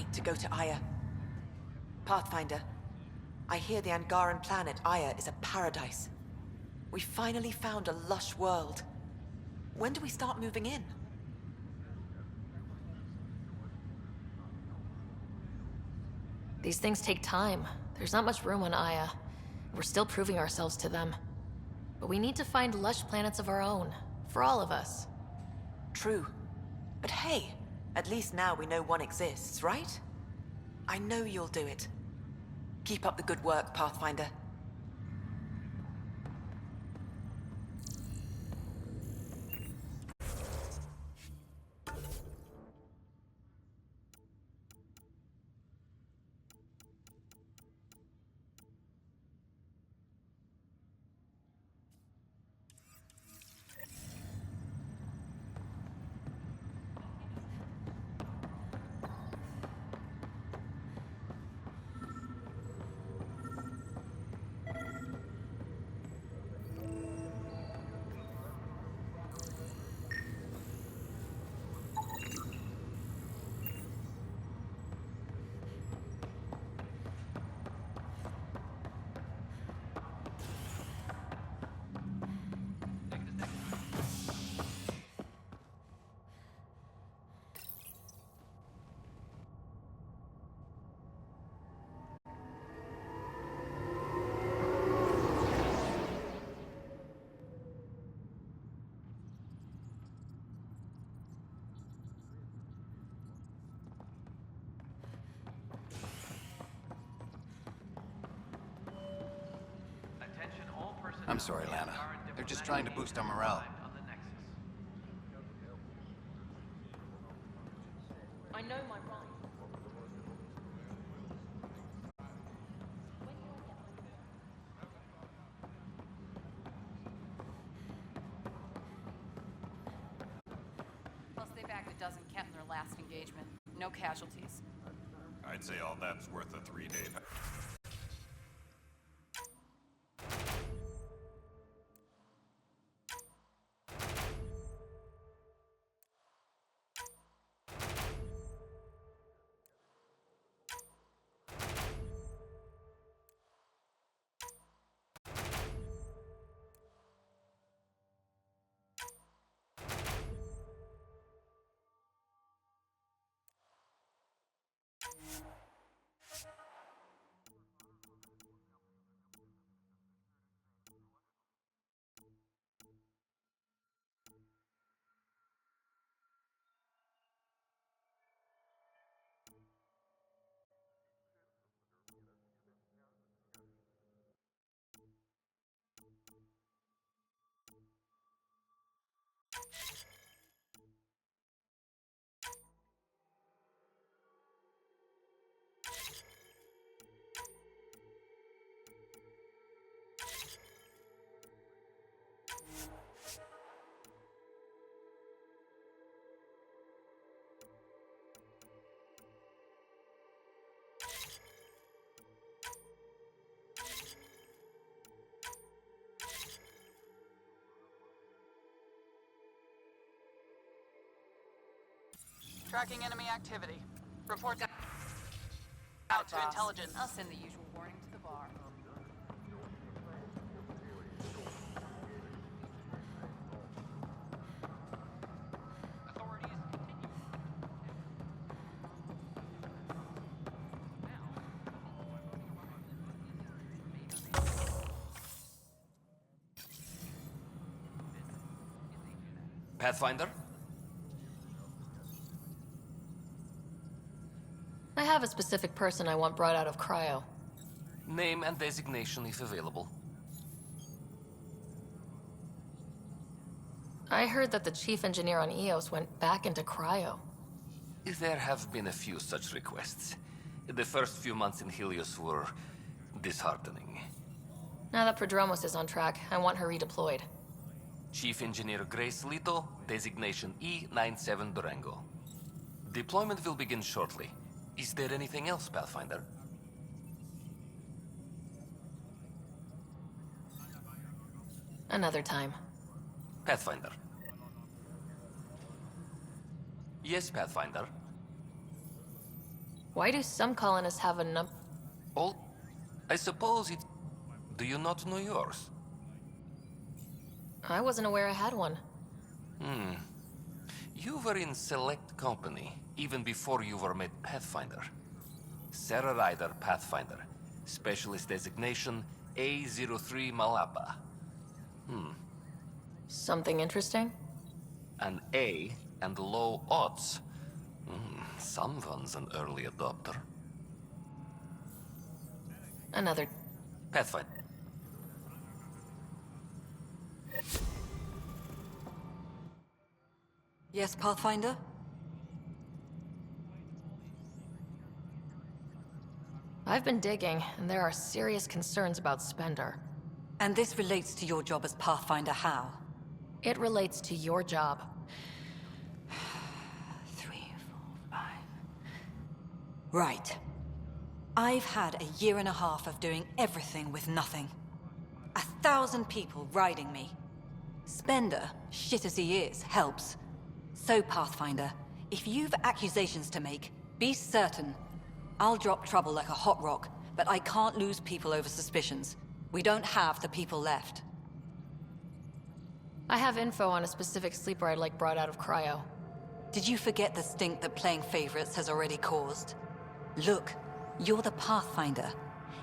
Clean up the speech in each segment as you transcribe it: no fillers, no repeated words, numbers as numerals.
flight to go to Aya. Pathfinder, I hear the Angaran planet Aya is a paradise. We finally found a lush world. When do we start moving in? These things take time. There's not much room on Aya. We're still proving ourselves to them. But we need to find lush planets of our own, for all of us. True. But hey, at least now we know one exists, right? I know you'll do it. Keep up the good work, Pathfinder. I'm sorry, Lana. They're just trying to boost our morale. I know my right. Plus, they bagged a dozen Kett in their last engagement. No casualties. I'd say all that's worth a 3-day. Tracking enemy activity. Report out to intelligence. I'll send the usual warning to the bar. Pathfinder? I have a specific person I want brought out of cryo. Name and designation if available. I heard that the chief engineer on Eos went back into cryo. There have been a few such requests. The first few months in Helios were disheartening. Now that Prodromos is on track, I want her redeployed. Chief Engineer Grace Lito, designation E97 Durango. Deployment will begin shortly. Is there anything else, Pathfinder? Another time. Pathfinder. Yes, Pathfinder. Why do some colonists have a All... I suppose it... Do you not know yours? I wasn't aware I had one. You were in select company, even before you were made Pathfinder. Sarah Ryder, Pathfinder. Specialist designation A03 Malapa. Something interesting? An A and low odds. Someone's an early adopter. Another. Pathfinder. Yes, Pathfinder? I've been digging, and there are serious concerns about Spender. And this relates to your job as Pathfinder how? It relates to your job. 3, 4, 5... Right. I've had a year and a half of doing everything with nothing. 1,000 people riding me. Spender, shit as he is, helps. So, Pathfinder, if you've accusations to make, be certain. I'll drop trouble like a hot rock, but I can't lose people over suspicions. We don't have the people left. I have info on a specific sleeper I'd like brought out of cryo. Did you forget the stink that playing favorites has already caused? Look, you're the Pathfinder.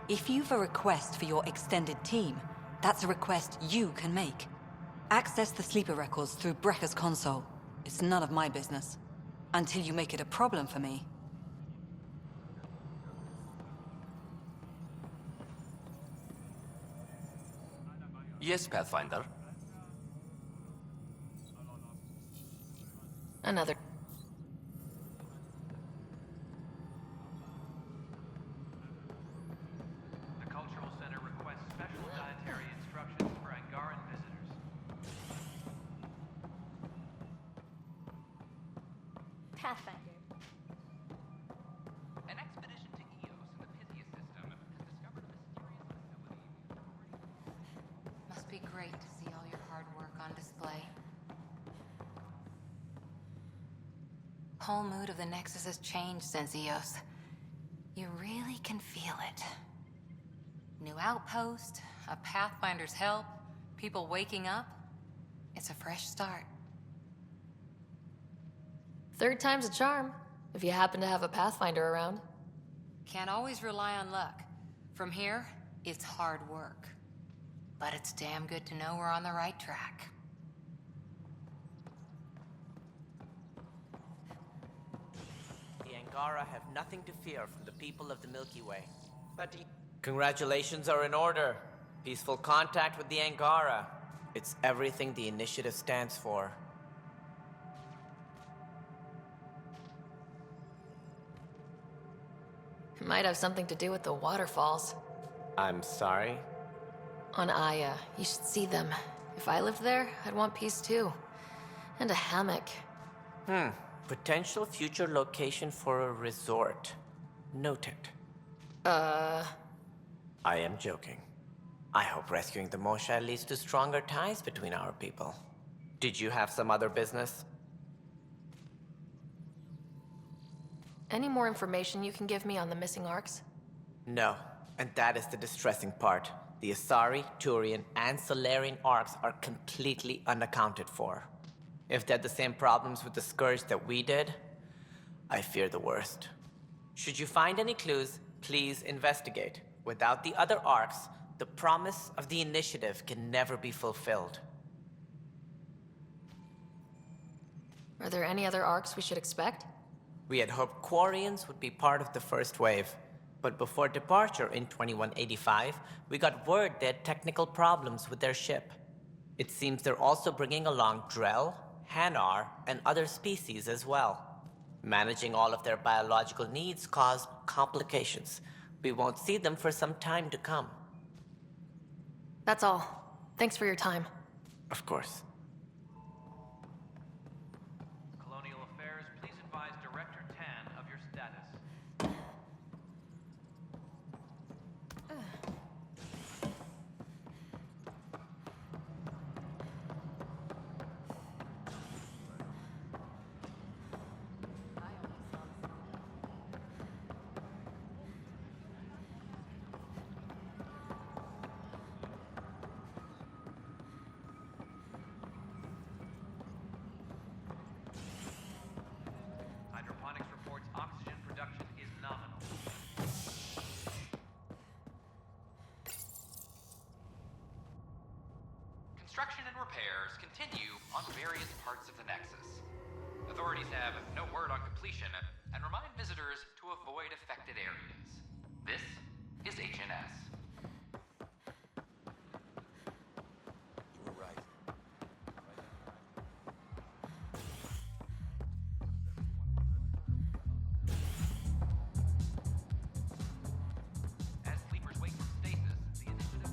If you've a request for your extended team, that's a request you can make. Access the sleeper records through Brekker's console. It's none of my business. Until you make it a problem for me. Yes, Pathfinder. Another. The Cultural Center requests special dietary instructions for Angaran visitors. Pathfinder. An expedition to Eos in the Pythia system has discovered a mysterious facility. Must be great to see all your hard work on display. Whole mood of the Nexus has changed since Eos. You really can feel it. New outpost, a Pathfinder's help, people waking up. It's a fresh start. Third time's a charm, if you happen to have a Pathfinder around. Can't always rely on luck. From here, it's hard work. But it's damn good to know we're on the right track. The Angara have nothing to fear from the people of the Milky Way. But congratulations are in order. Peaceful contact with the Angara. It's everything the initiative stands for. It might have something to do with the waterfalls. I'm sorry? On Aya, you should see them. If I lived there, I'd want peace too. And a hammock. Potential future location for a resort. Noted. I am joking. I hope rescuing the Moshae leads to stronger ties between our people. Did you have some other business? Any more information you can give me on the missing arcs? No, and that is the distressing part. The Asari, Turian, and Solarian arcs are completely unaccounted for. If they had the same problems with the Scourge that we did, I fear the worst. Should you find any clues, please investigate. Without the other arcs, the promise of the initiative can never be fulfilled. Are there any other arcs we should expect? We had hoped Quarians would be part of the first wave, but before departure in 2185, we got word they had technical problems with their ship. It seems they're also bringing along Drell, Hanar, and other species as well. Managing all of their biological needs caused complications. We won't see them for some time to come. That's all. Thanks for your time. Of course. Colonial Affairs, please advise Director Tan of your status. construction and repairs continue on various parts of the Nexus. Authorities have no word on completion and remind visitors to avoid affected areas. This is HNS. You were right. As sleepers wake from stasis, the initiative...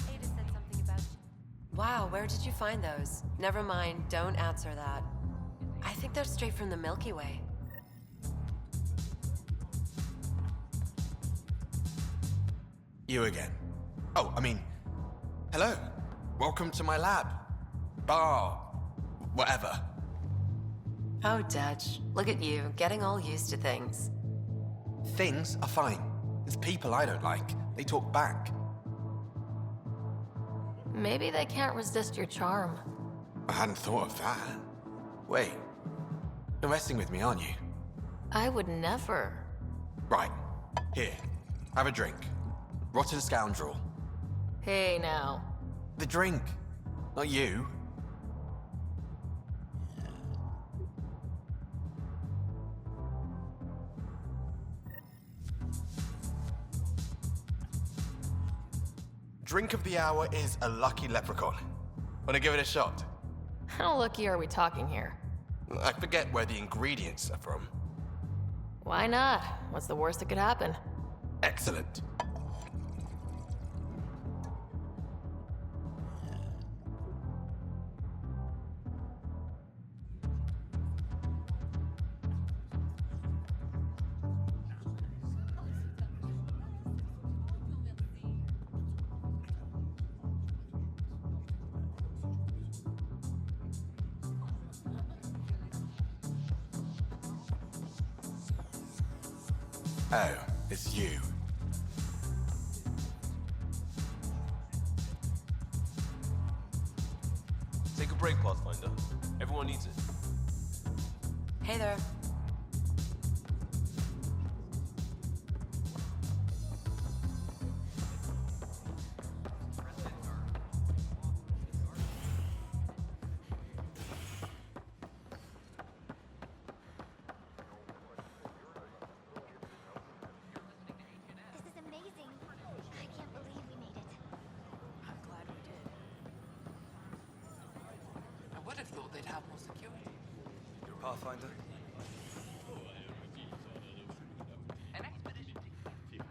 Ada said something about... Wow, where did you find those? Never mind, don't answer that. I think they're straight from the Milky Way. You again. Oh, hello. Welcome to my lab. Bar. Whatever. Oh, Dutch, look at you, getting all used to things. Things are fine. It's people I don't like. They talk back. Maybe they can't resist your charm. I hadn't thought of that. Wait. You're messing with me, aren't you? I would never. Right. Here. Have a drink. Rotten scoundrel. Hey, now. The drink. Not you. Drink of the hour is a lucky leprechaun. Wanna give it a shot? How lucky are we talking here? I forget where the ingredients are from. Why not? What's the worst that could happen? Excellent. Oh, it's you. Take a break, Pathfinder. Everyone needs it. Hey there. This is amazing. I can't believe we made it. I'm glad we did. I would have thought they'd have more security. You're a Pathfinder? An expedition team.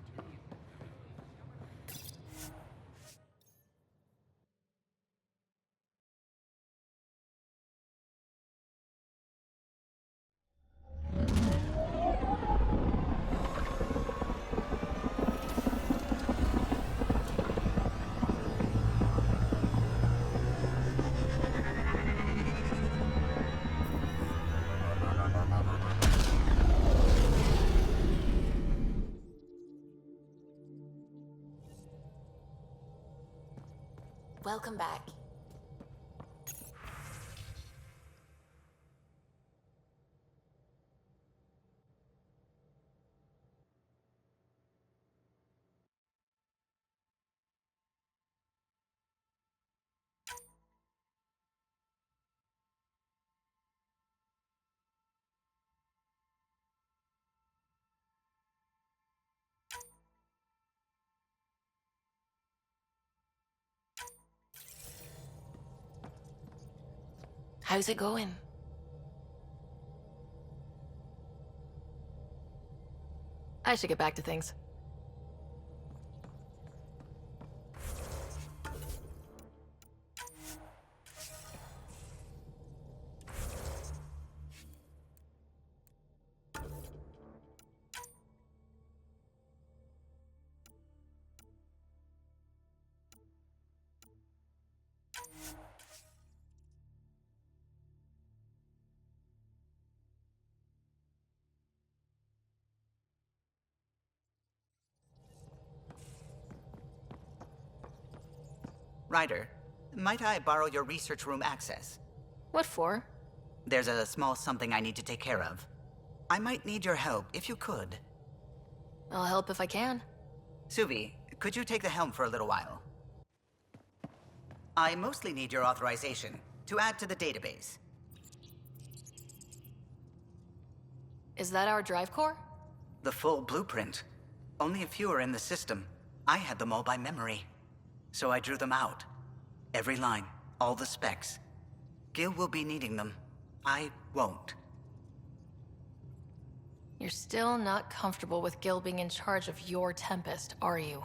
Welcome back. How's it going? I should get back to things. Ryder, might I borrow your research room access? What for? There's a small something I need to take care of. I might need your help if you could. I'll help if I can. Suvi, could you take the helm for a little while? I mostly need your authorization to add to the database. Is that our drive core? The full blueprint. Only a few are in the system. I had them all by memory. So I drew them out. Every line, all the specs. Gil will be needing them. I won't. You're still not comfortable with Gil being in charge of your Tempest, are you?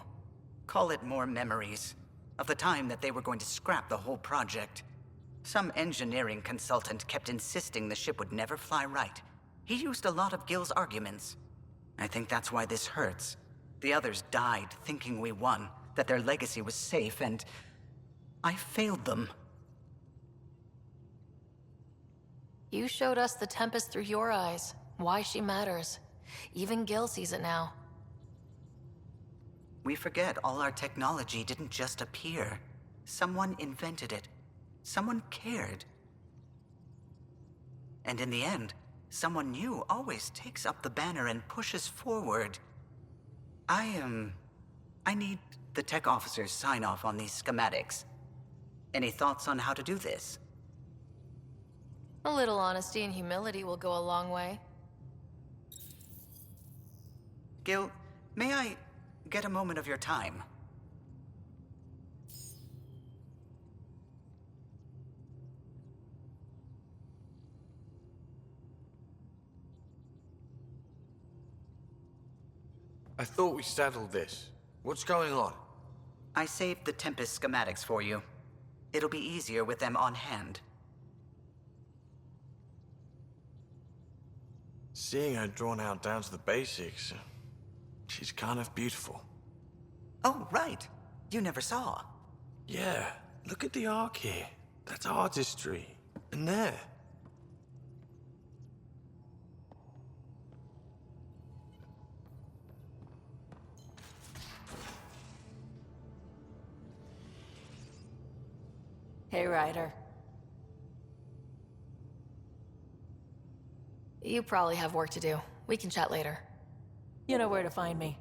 Call it more memories. Of the time that they were going to scrap the whole project. Some engineering consultant kept insisting the ship would never fly right. He used a lot of Gil's arguments. I think that's why this hurts. The others died thinking we won, that their legacy was safe, and I failed them. You showed us the Tempest through your eyes, why she matters. Even Gil sees it now. We forget all our technology didn't just appear. Someone invented it. Someone cared. And in the end, someone new always takes up the banner and pushes forward. I need the tech officer's sign-off on these schematics. Any thoughts on how to do this? A little honesty and humility will go a long way. Gil, may I get a moment of your time? I thought we settled this. What's going on? I saved the Tempest schematics for you. It'll be easier with them on hand. Seeing her drawn out down to the basics, she's kind of beautiful. Oh, right. You never saw. Yeah, look at the arc here. That's artistry. And there. Hey, Ryder. You probably have work to do. We can chat later. You know where to find me.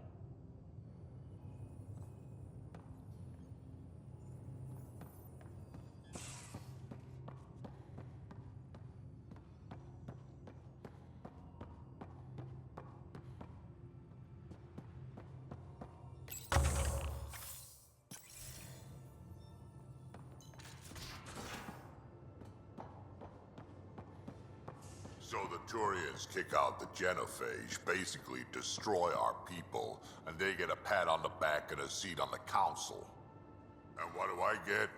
So the Turians kick out the genophage, basically destroy our people, and they get a pat on the back and a seat on the council. And what do I get?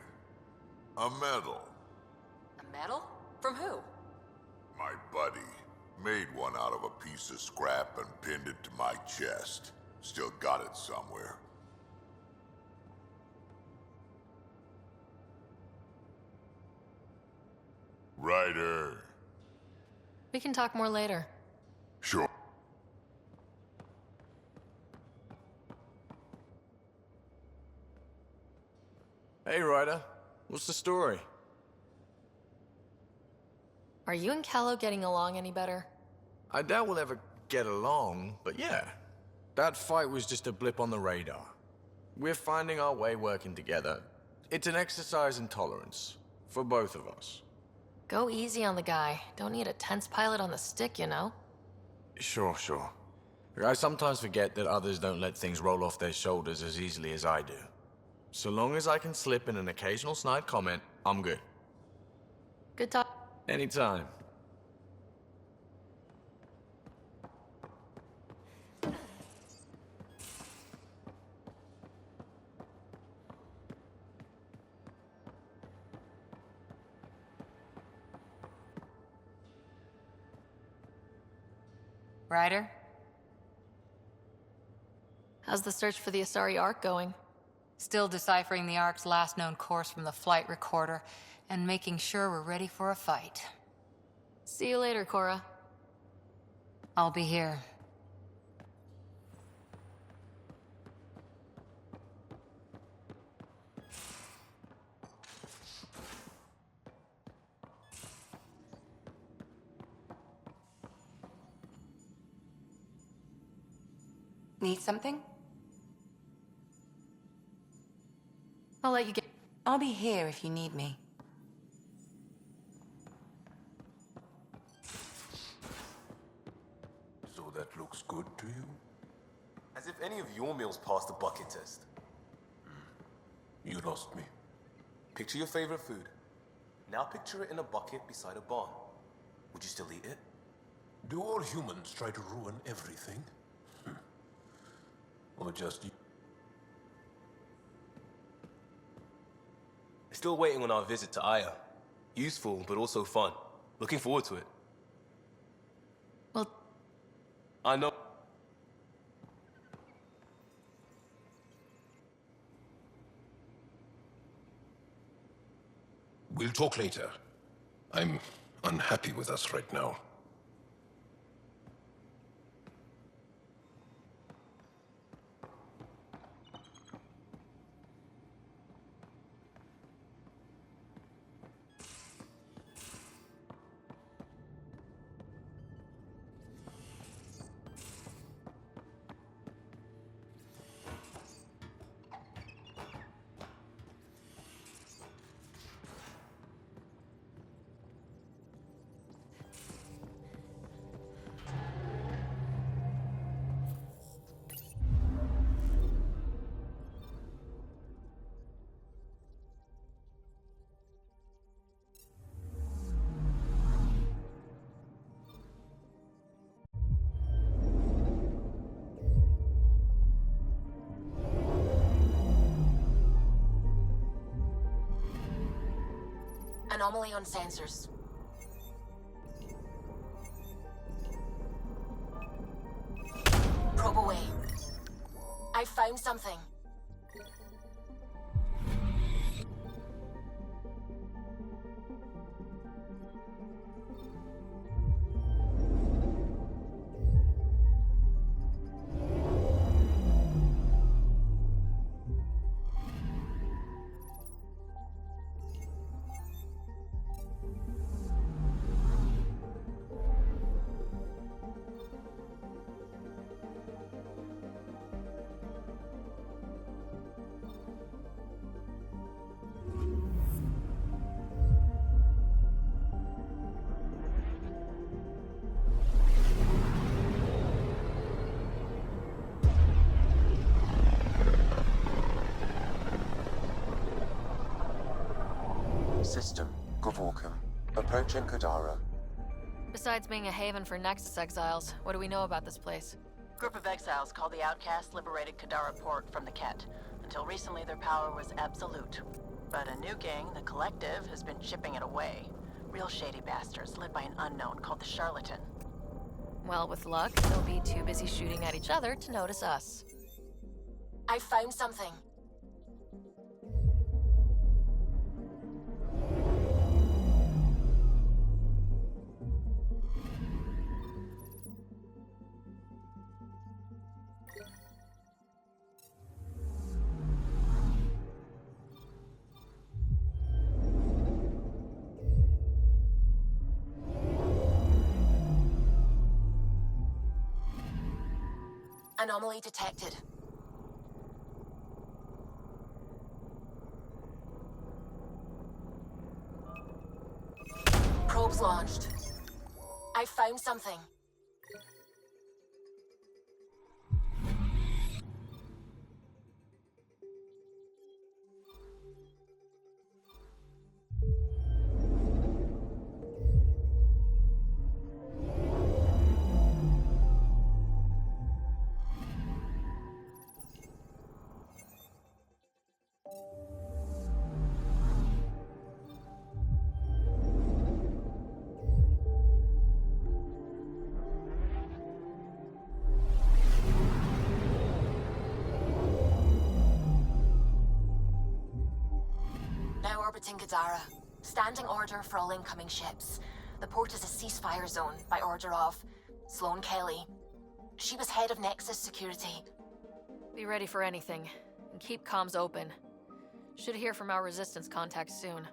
A medal. A medal? From who? My buddy made one out of a piece of scrap and pinned it to my chest. Still got it somewhere. Ryder. We can talk more later. Sure. Hey, Ryder. What's the story? Are you and Callow getting along any better? I doubt we'll ever get along, but yeah. That fight was just a blip on the radar. We're finding our way working together. It's an exercise in tolerance. For both of us. Go easy on the guy. Don't need a tense pilot on the stick, you know? Sure. I sometimes forget that others don't let things roll off their shoulders as easily as I do. So long as I can slip in an occasional snide comment, I'm good. Good talk. Anytime. Ryder? How's the search for the Asari Ark going? Still deciphering the Ark's last known course from the flight recorder, and making sure we're ready for a fight. See you later, Cora. I'll be here. Need something? I'll let you get... I'll be here if you need me. So that looks good to you? As if any of your meals passed the bucket test. You lost me. Picture your favorite food. Now picture it in a bucket beside a barn. Would you still eat it? Do all humans try to ruin everything? Or just... Still waiting on our visit to Aya. Useful, but also fun. Looking forward to it. Well... I know... We'll talk later. I'm unhappy with us right now. Anomaly on sensors. Probe away. I found something. System, Gavorka. Approaching Kadara. Besides being a haven for Nexus exiles, what do we know about this place? Group of exiles called the Outcasts liberated Kadara Port from the Ket. Until recently, their power was absolute. But a new gang, the Collective, has been chipping it away. Real shady bastards, led by an unknown called the Charlatan. Well, with luck, they'll be too busy shooting at each other to notice us. I found something. Anomaly detected. Probes launched. I found something. Now orbiting Kadara. Standing order for all incoming ships. The port is a ceasefire zone by order of Sloane Kelly. She was head of Nexus security. Be ready for anything, and keep comms open. Should hear from our resistance contacts soon.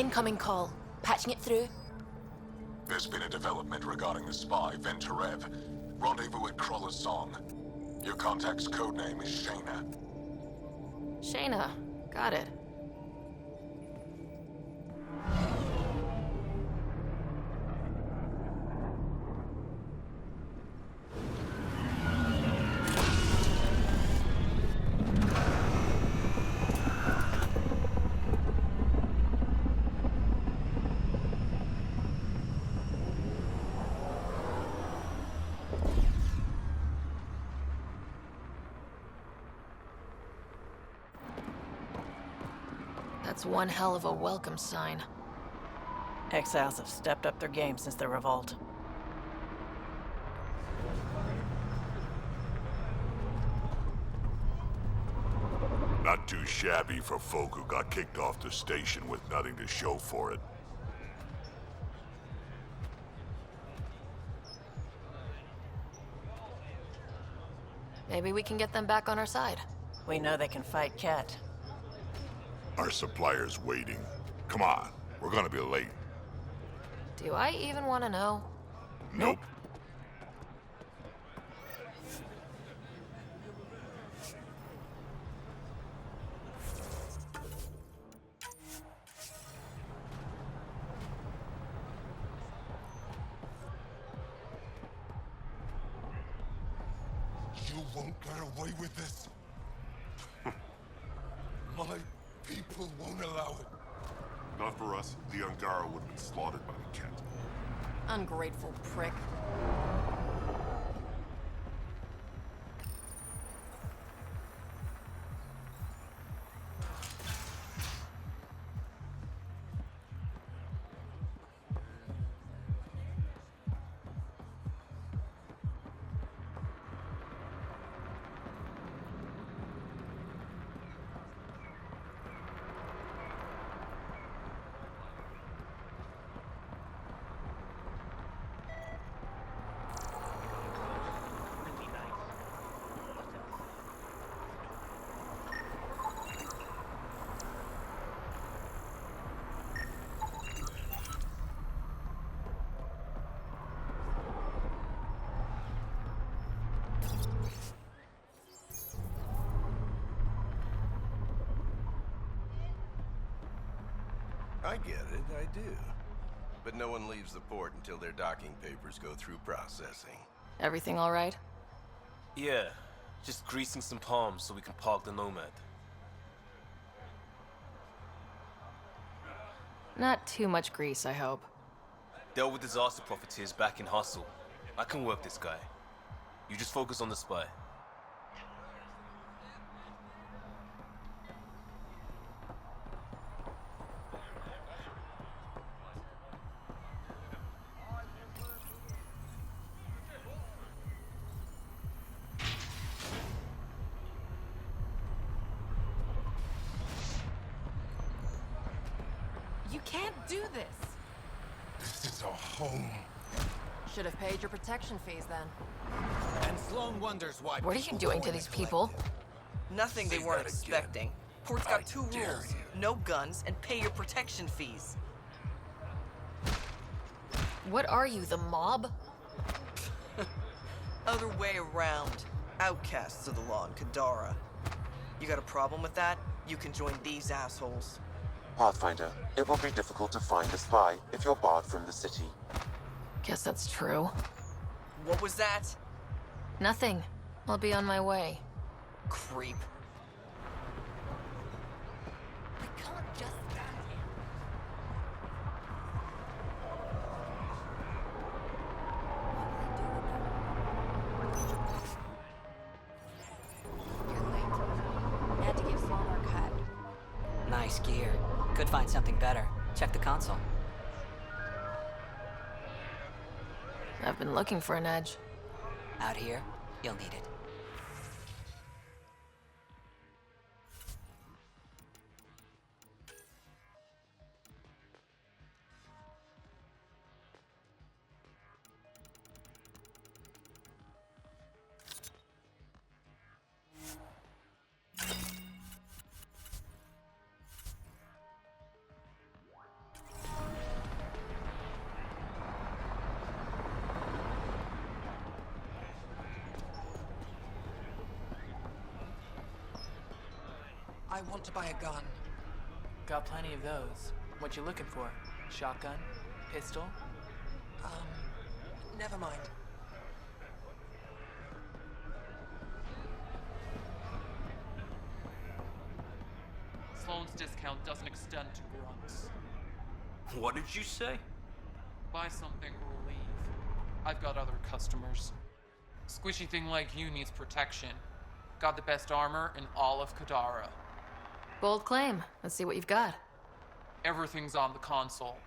Incoming call. Patching it through. There's been a development regarding the spy, Venturev. Rendezvous at Kroller's Song. Your contact's codename is Shayna. Shayna. Got it. That's one hell of a welcome sign. Exiles have stepped up their game since the revolt. Not too shabby for folk who got kicked off the station with nothing to show for it. Maybe we can get them back on our side. We know they can fight Ket. Our supplier's waiting. Come on, we're gonna be late. Do I even want to know? Nope. You won't get away with this. My people won't allow it. Not for us. The Angara would have been slaughtered by the Kent. Ungrateful prick. I get it, I do. But no one leaves the port until their docking papers go through processing. Everything all right? Yeah, just greasing some palms so we can park the Nomad. Not too much grease, I hope. Dealt with disaster profiteers back in Hustle. I can work this guy. You just focus on the spy. You can't do this. This is a home. Should have paid your protection fees then. And Sloan wonders why. What are you doing to these people? Nothing they weren't expecting. Port's got two rules. No guns and pay your protection fees. What are you, the mob? Other way around. Outcasts of the law in Kadara. You got a problem with that? You can join these assholes. Pathfinder, it will be difficult to find a spy if you're barred from the city. Guess that's true. What was that? Nothing. I'll be on my way. Creep. We can't just stand here. You're late. Had to give Sloan our cut. Nice gear. Could find something better. Check the console. I've been looking for an edge. Out here, you'll need it. I want to buy a gun. Got plenty of those. What you looking for? Shotgun? Pistol? Never mind. Sloan's discount doesn't extend to grunts. What did you say? Buy something or leave. I've got other customers. Squishy thing like you needs protection. Got the best armor in all of Kadara. Bold claim. Let's see what you've got. Everything's on the console.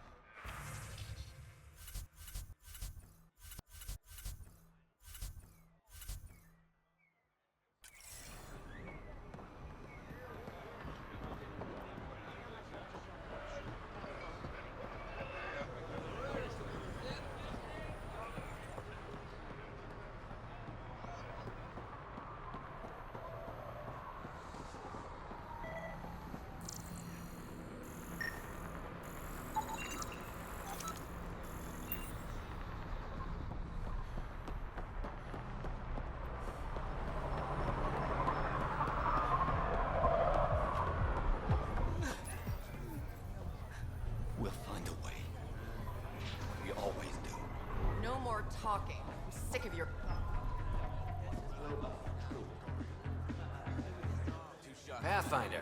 We'll find a way. We always do. No more talking. I'm sick of your... Pathfinder.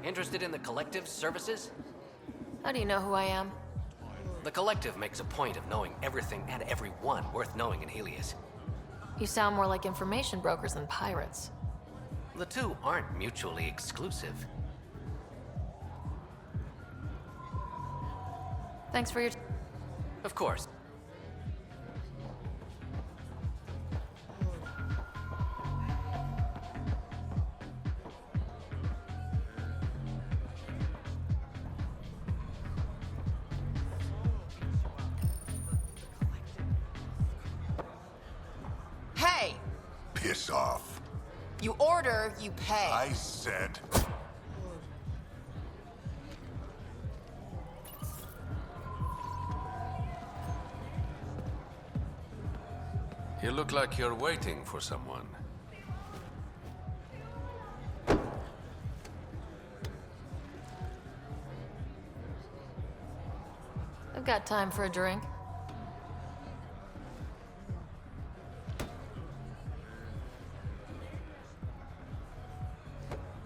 Interested in the Collective's services? How do you know who I am? The Collective makes a point of knowing everything and everyone worth knowing in Helios. You sound more like information brokers than pirates. The two aren't mutually exclusive. Thanks for your... Of course. Hey! Piss off. You order, you pay. I said. You look like you're waiting for someone. I've got time for a drink.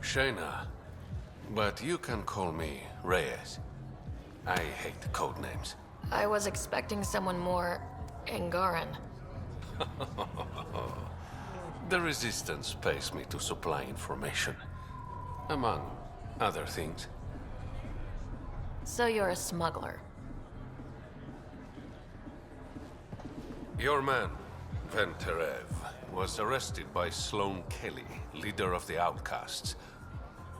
Shayna, but you can call me Reyes. I hate code names. I was expecting someone more Angaran. The Resistance pays me to supply information, among other things. So you're a smuggler. Your man, Van Terev, was arrested by Sloan Kelly, leader of the Outcasts.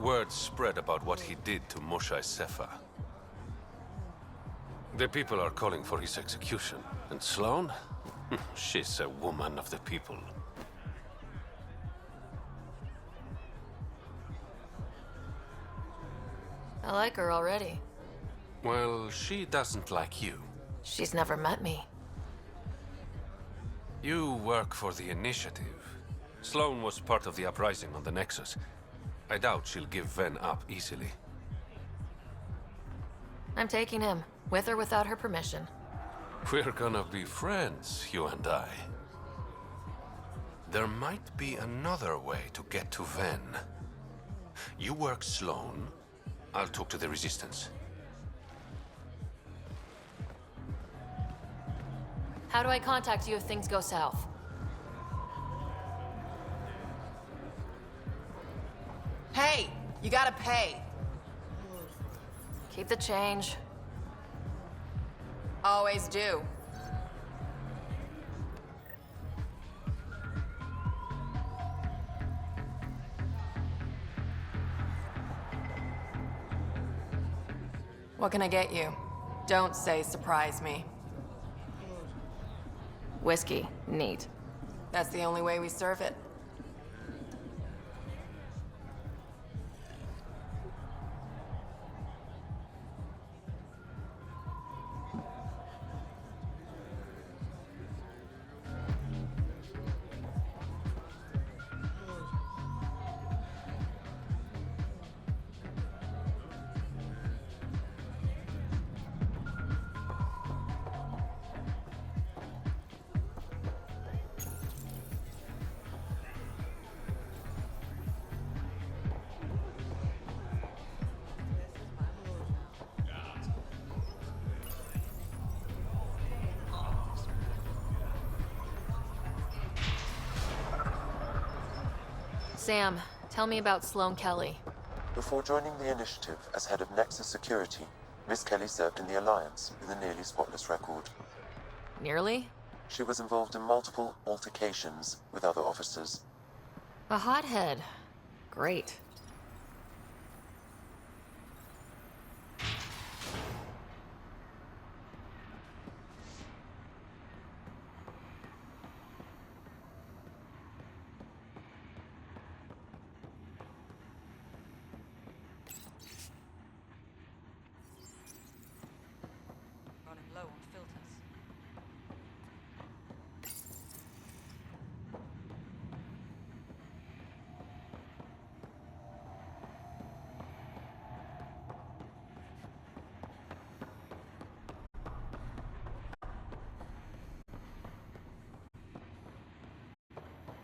Word spread about what he did to Moshe Sefa. The people are calling for his execution. And Sloan? She's a woman of the people. I like her already. Well, she doesn't like you. She's never met me. You work for the Initiative. Sloan was part of the uprising on the Nexus. I doubt she'll give Ven up easily. I'm taking him, with or without her permission. We're gonna be friends, you and I. There might be another way to get to Ven. You work Sloan, I'll talk to the Resistance. How do I contact you if things go south? Hey! You gotta pay. Keep the change. Always do. What can I get you? Don't say surprise me. Whiskey. Neat. That's the only way we serve it. Sam, tell me about Sloane Kelly. Before joining the initiative as head of Nexus Security, Miss Kelly served in the Alliance with a nearly spotless record. Nearly? She was involved in multiple altercations with other officers. A hothead. Great. Running low on filters.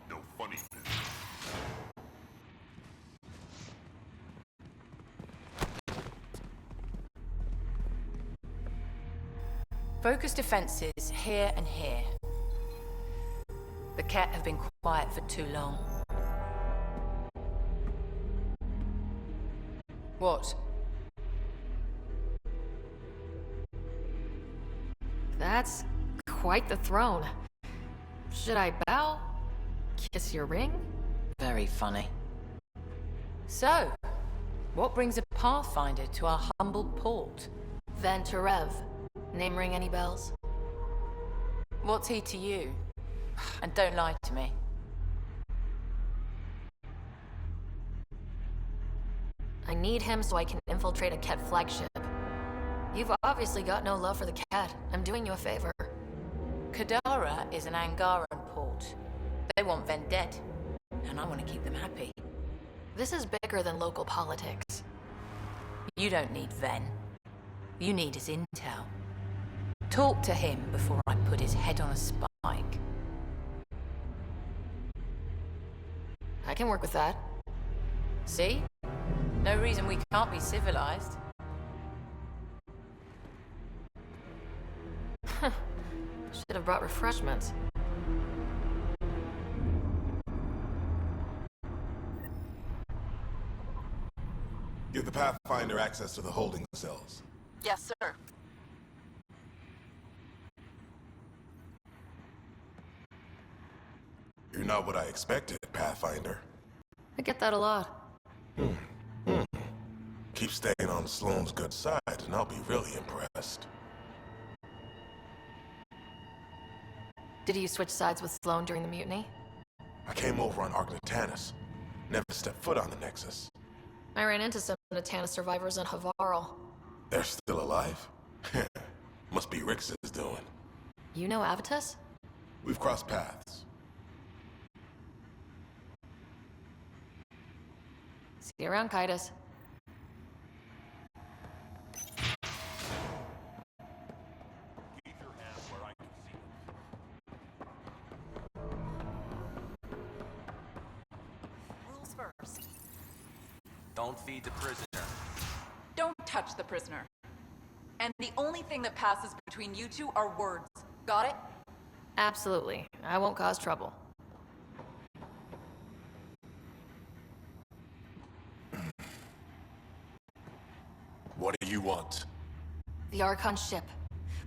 No funny business. Focus defenses here and here. The Ket have been quiet for too long. What? That's quite the throne. Should I bow? Kiss your ring? Very funny. So, what brings a Pathfinder to our humble port? Ven Terev. Name ring any bells? What's he to you? And don't lie to me. I need him so I can infiltrate a Ket flagship. You've obviously got no love for the Ket. I'm doing you a favor. Kadara is an Angaran port. They want Ven dead, and I want to keep them happy. This is bigger than local politics. You don't need Ven. You need his intel. Talk to him before I put his head on a spike. I can work with that. See? No reason we can't be civilized. Should have brought refreshments. Give the Pathfinder access to the holding cells. Yes, sir. You're not what I expected, Pathfinder. I get that a lot. Keep staying on Sloane's good side, and I'll be really impressed. Did you switch sides with Sloane during the mutiny? I came over on Argnatanus. Never stepped foot on the Nexus. I ran into some Natanus survivors in Havarl. They're still alive? Must be Rix's doing. You know Avitus? We've crossed paths. See you around, Kaitis. Keep your hand where I can see it. Rules first. Don't feed the prisoner. Don't touch the prisoner. And the only thing that passes between you two are words. Got it? Absolutely. I won't cause trouble. What do you want? The Archon ship.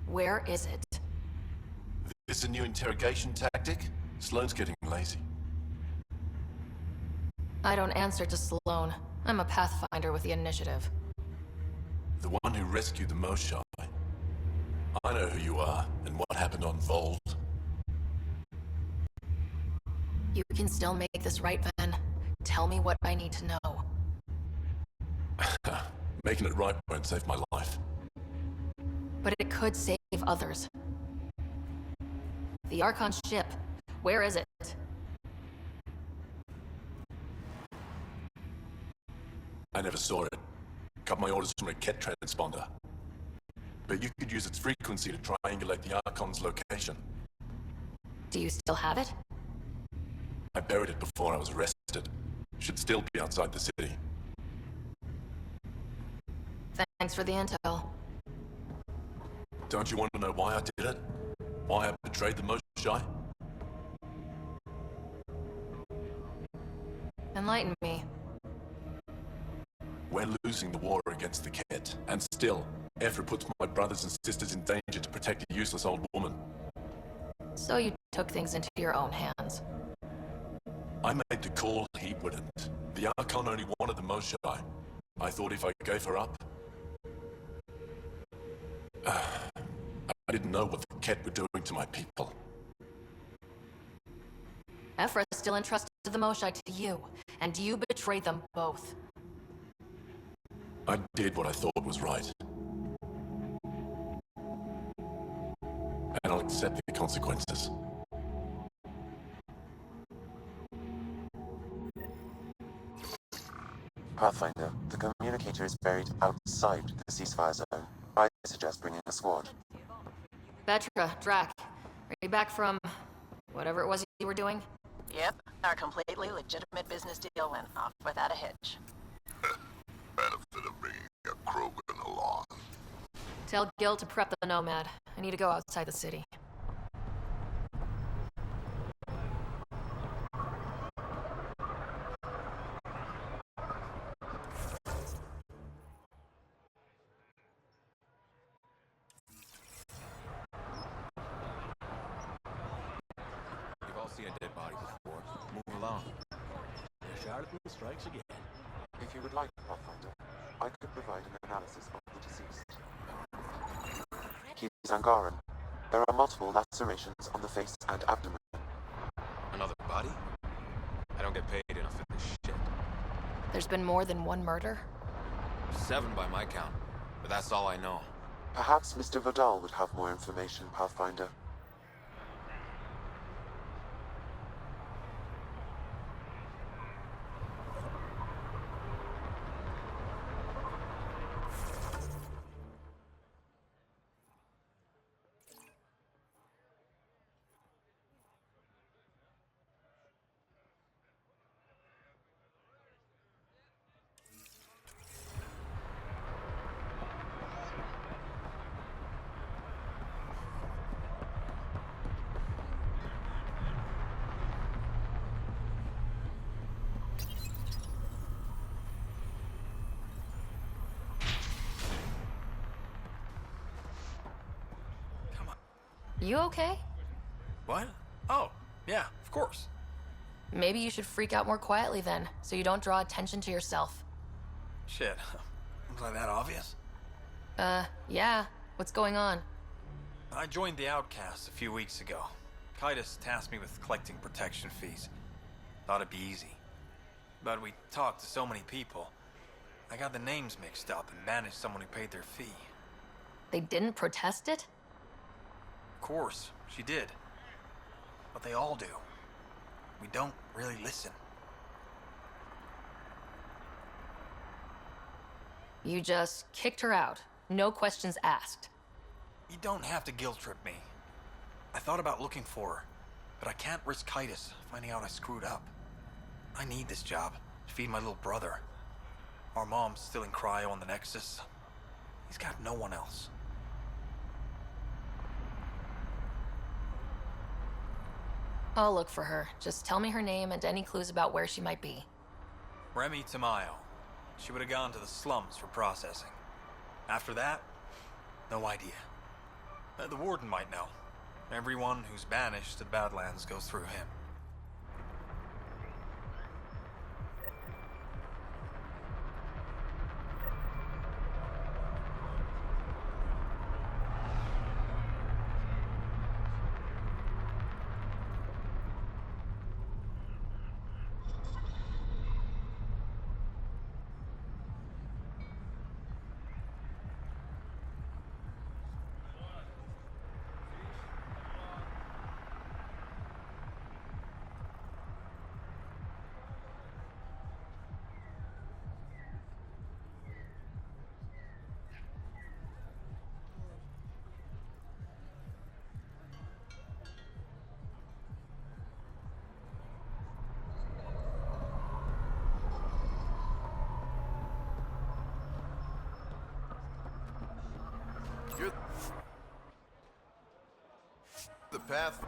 Where is it? This a new interrogation tactic? Sloane's getting lazy. I don't answer to Sloane. I'm a Pathfinder with the initiative. The one who rescued the Moshai. I know who you are, and what happened on Vold. You can still make this right, Ven. Tell me what I need to know. Making it right won't save my life. But it could save others. The Archon ship. Where is it? I never saw it. Got my orders from a Ket transponder. But you could use its frequency to triangulate the Archon's location. Do you still have it? I buried it before I was arrested. Should still be outside the city. Thanks for the intel. Don't you want to know why I did it? Why I betrayed the Moshai? Enlighten me. We're losing the war against the Ket, and still, Ephra puts my brothers and sisters in danger to protect a useless old woman. So you took things into your own hands. I made the call, he wouldn't. The Archon only wanted the Moshae. I thought if I gave her up... I didn't know what the Ket were doing to my people. Ephra still entrusted the Moshae to you, and you betrayed them both. I did what I thought was right. And I'll accept the consequences. Pathfinder, the communicator is buried outside the ceasefire zone. I suggest bringing a squad. Vetra, Drac, are you back from whatever it was you were doing? Yep, our completely legitimate business deal went off without a hitch. Benefit of bringing a Krogan along. Tell Gil to prep the Nomad. I need to go outside the city. You've all seen a dead body before. Move along. The charlatan strikes again. If you would like, Pathfinder, I could provide an analysis of the deceased. He's Angaran. There are multiple lacerations on the face and abdomen. Another body? I don't get paid enough for this shit. There's been more than one murder? 7 by my count, but that's all I know. Perhaps Mr. Vidal would have more information, Pathfinder. You okay? What? Oh, yeah, of course. Maybe you should freak out more quietly then, so you don't draw attention to yourself. Shit. Was I that obvious? Yeah. What's going on? I joined the Outcasts a few weeks ago. Kaitis tasked me with collecting protection fees. Thought it'd be easy. But we talked to so many people. I got the names mixed up and banished someone who paid their fee. They didn't protest it? Of course, she did. But they all do. We don't really listen. You just kicked her out. No questions asked. You don't have to guilt trip me. I thought about looking for her, but I can't risk Kaitis finding out I screwed up. I need this job to feed my little brother. Our mom's still in cryo on the Nexus. He's got no one else. I'll look for her. Just tell me her name and any clues about where she might be. Remy Tamayo. She would have gone to the slums for processing. After that, no idea. The warden might know. Everyone who's banished to the Badlands goes through him. You're the path.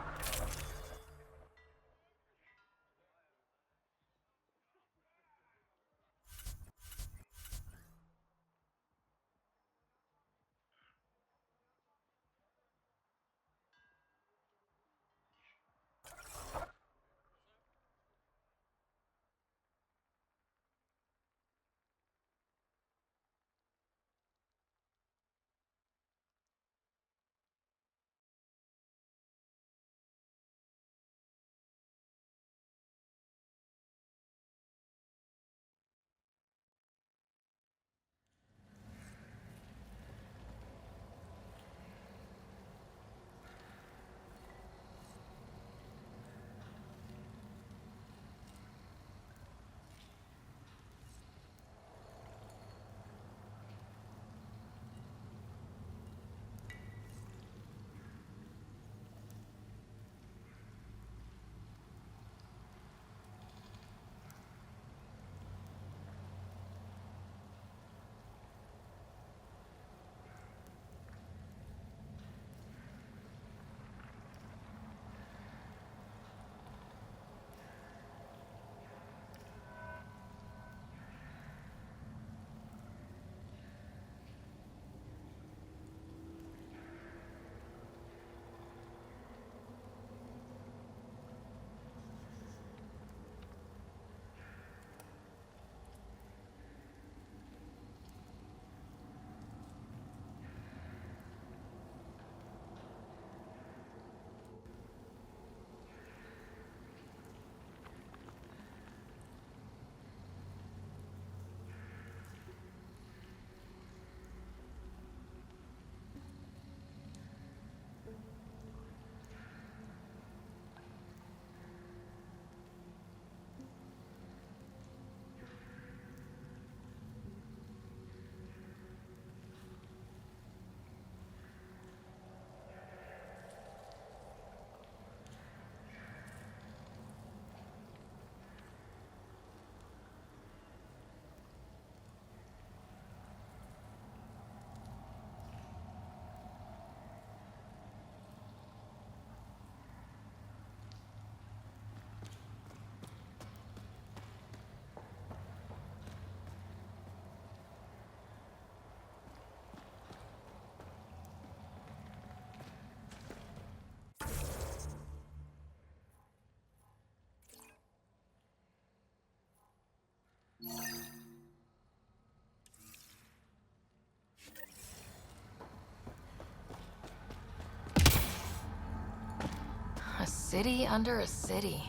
city under a city.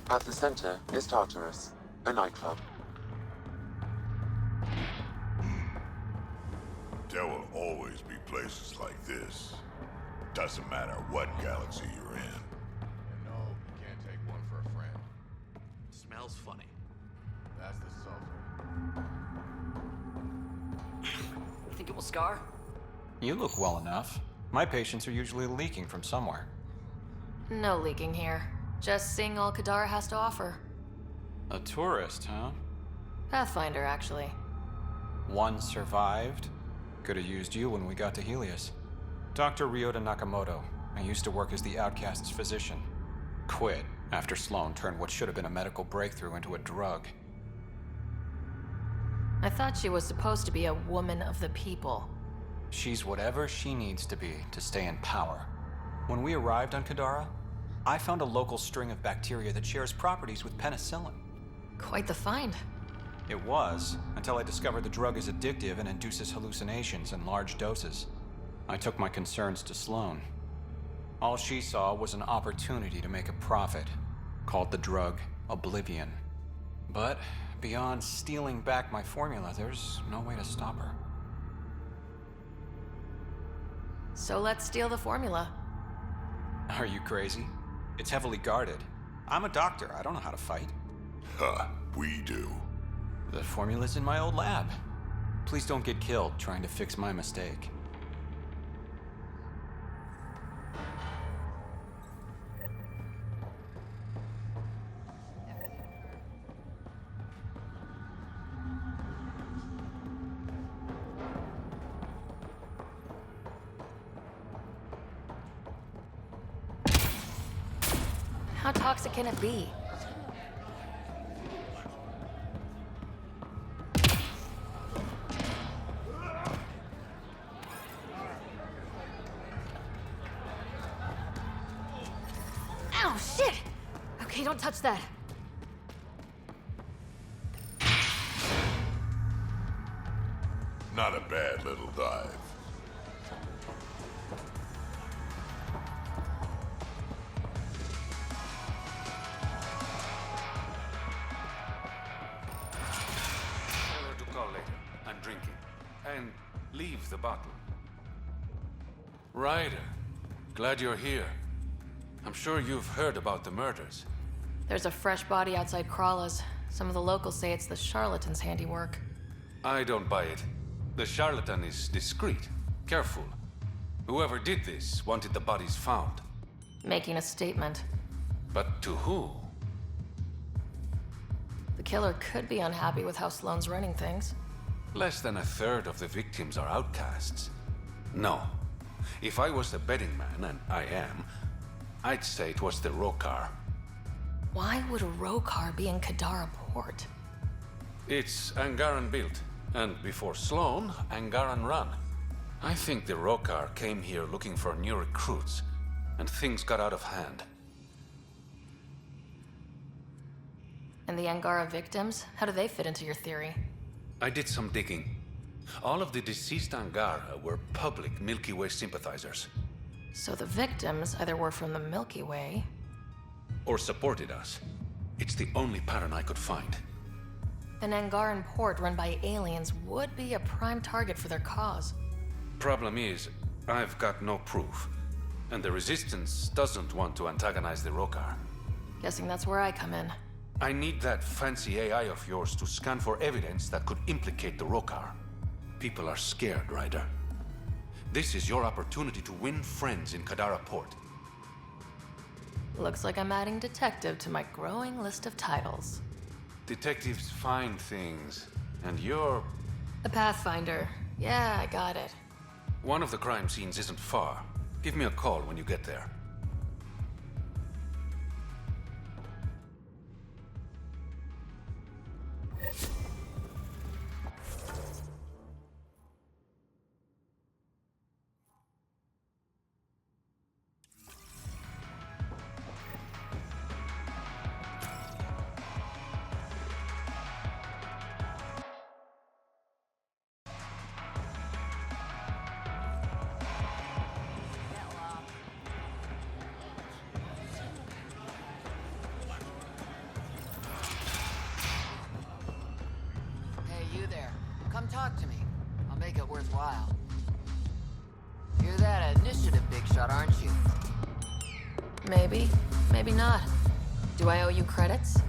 At the center is Tartarus, a nightclub. There will always be places like this. Doesn't matter what galaxy you're in. No, you can't take one for a friend. Smells funny. That's the sulfur. You think it will scar? You look well enough. My patients are usually leaking from somewhere. No leaking here. Just seeing all Kadara has to offer. A tourist, huh? Pathfinder, actually. One survived. Could have used you when we got to Helios. Dr. Ryota Nakamoto. I used to work as the Outcast's physician. Quit after Sloan turned what should have been a medical breakthrough into a drug. I thought she was supposed to be a woman of the people. She's whatever she needs to be to stay in power. When we arrived on Kadara, I found a local string of bacteria that shares properties with penicillin. Quite the find. It was, until I discovered the drug is addictive and induces hallucinations in large doses. I took my concerns to Sloan. All she saw was an opportunity to make a profit, called the drug Oblivion. But beyond stealing back my formula, there's no way to stop her. So let's steal the formula. Are you crazy? It's heavily guarded. I'm a doctor. I don't know how to fight. Huh, we do. The formula's in my old lab. Please don't get killed trying to fix my mistake. How toxic can it be? Ow, shit! Okay, don't touch that. Not a bad little dive. Tell her to call later. I'm drinking. And leave the bottle. Ryder, glad you're here. I'm sure you've heard about the murders. There's a fresh body outside Krala's. Some of the locals say it's the charlatan's handiwork. I don't buy it. The charlatan is discreet, careful. Whoever did this wanted the bodies found. Making a statement. But to who? The killer could be unhappy with how Sloan's running things. Less than a third of the victims are outcasts. No. If I was the betting man, and I am, I'd say it was the Rokar. Why would a Rokar be in Kadara port? It's Angaran built, and before Sloan, Angaran run. I think the Rokar came here looking for new recruits, and things got out of hand. And the Angara victims? How do they fit into your theory? I did some digging. All of the deceased Angara were public Milky Way sympathizers. So the victims either were from the Milky Way... or supported us. It's the only pattern I could find. An Angaran port run by aliens would be a prime target for their cause. Problem is, I've got no proof. And the Resistance doesn't want to antagonize the Rokar. Guessing that's where I come in. I need that fancy AI of yours to scan for evidence that could implicate the Rokar. People are scared, Ryder. This is your opportunity to win friends in Kadara Port. Looks like I'm adding detective to my growing list of titles. Detectives find things, and you're... A Pathfinder. Yeah, I got it. One of the crime scenes isn't far. Give me a call when you get there. talk to me. I'll make it worthwhile. You're that initiative big shot, aren't you? Maybe, maybe not. Do I owe you credits?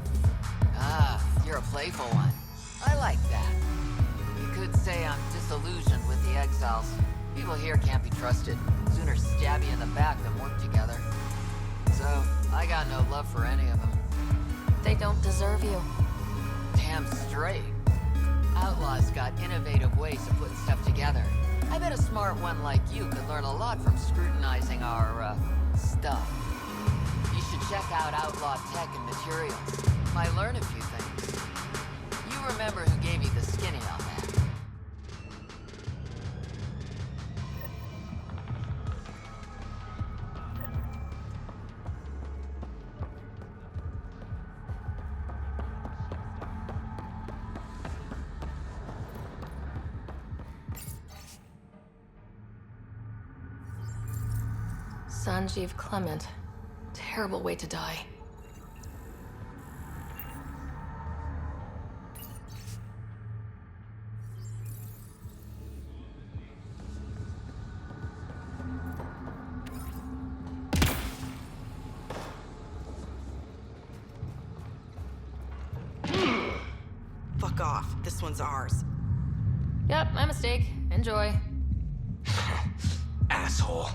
Ah, you're a playful one. I like that. You could say I'm disillusioned with the exiles. People here can't be trusted. Sooner stab you in the back than work together. So, I got no love for any of them. They don't deserve you. Damn straight. Outlaws got innovative ways of putting stuff together. I bet a smart one like you could learn a lot from scrutinizing our, stuff. You should check out Outlaw Tech and Materials. Might learn a few things. You remember who gave you the skinny on that? Sanjeev Clement. Terrible way to die. Fuck off. This one's ours. Yep, my mistake. Enjoy. Asshole.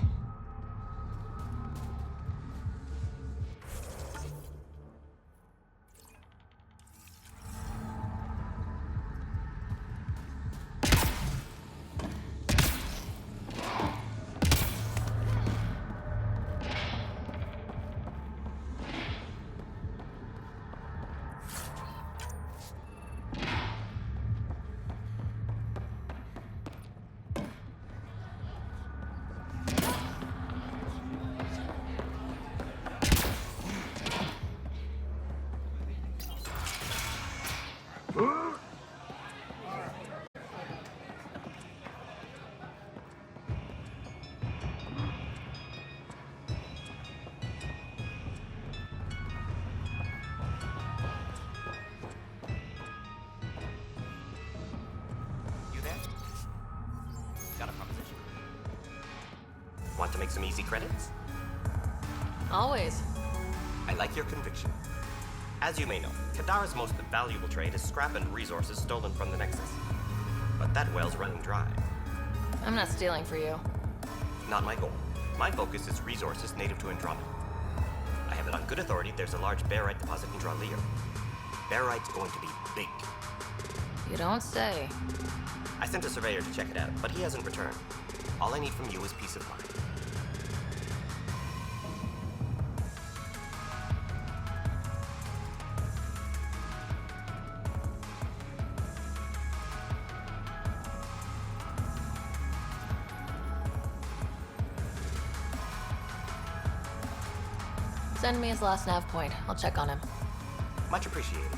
Got a proposition. Want to make some easy credits? Always. I like your conviction. As you may know, Kadara's most valuable trade is scrap and resources stolen from the Nexus. But that well's running dry. I'm not stealing for you. Not my goal. My focus is resources native to Andromeda. I have it on good authority there's a large barite deposit in Dralier. Barite's going to be big. You don't say. I sent a surveyor to check it out, but he hasn't returned. All I need from you is peace of mind. Send me his last nav point. I'll check on him. Much appreciated.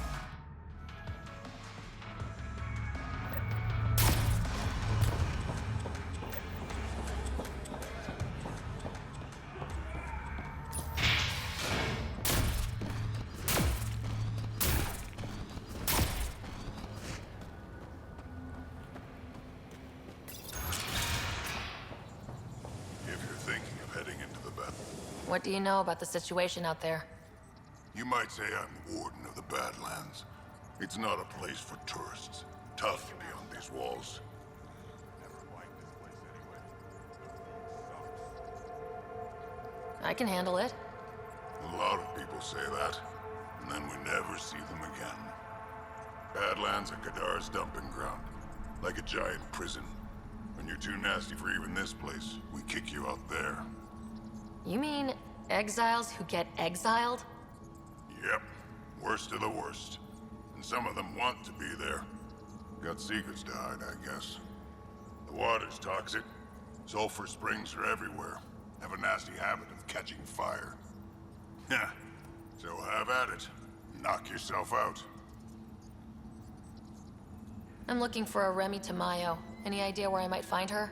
What do you know about the situation out there? You might say I'm warden of the Badlands. It's not a place for tourists. Tough beyond these walls. I can handle it. A lot of people say that, and then we never see them again. Badlands are Kadara's dumping ground, like a giant prison. When you're too nasty for even this place, we kick you out there. You mean exiles who get exiled? Yep. Worst of the worst. And some of them want to be there. Got secrets to hide, I guess. The water's toxic. Sulfur springs are everywhere. Have a nasty habit of catching fire. Yeah. So have at it. Knock yourself out. I'm looking for a Remy Tamayo. Any idea where I might find her?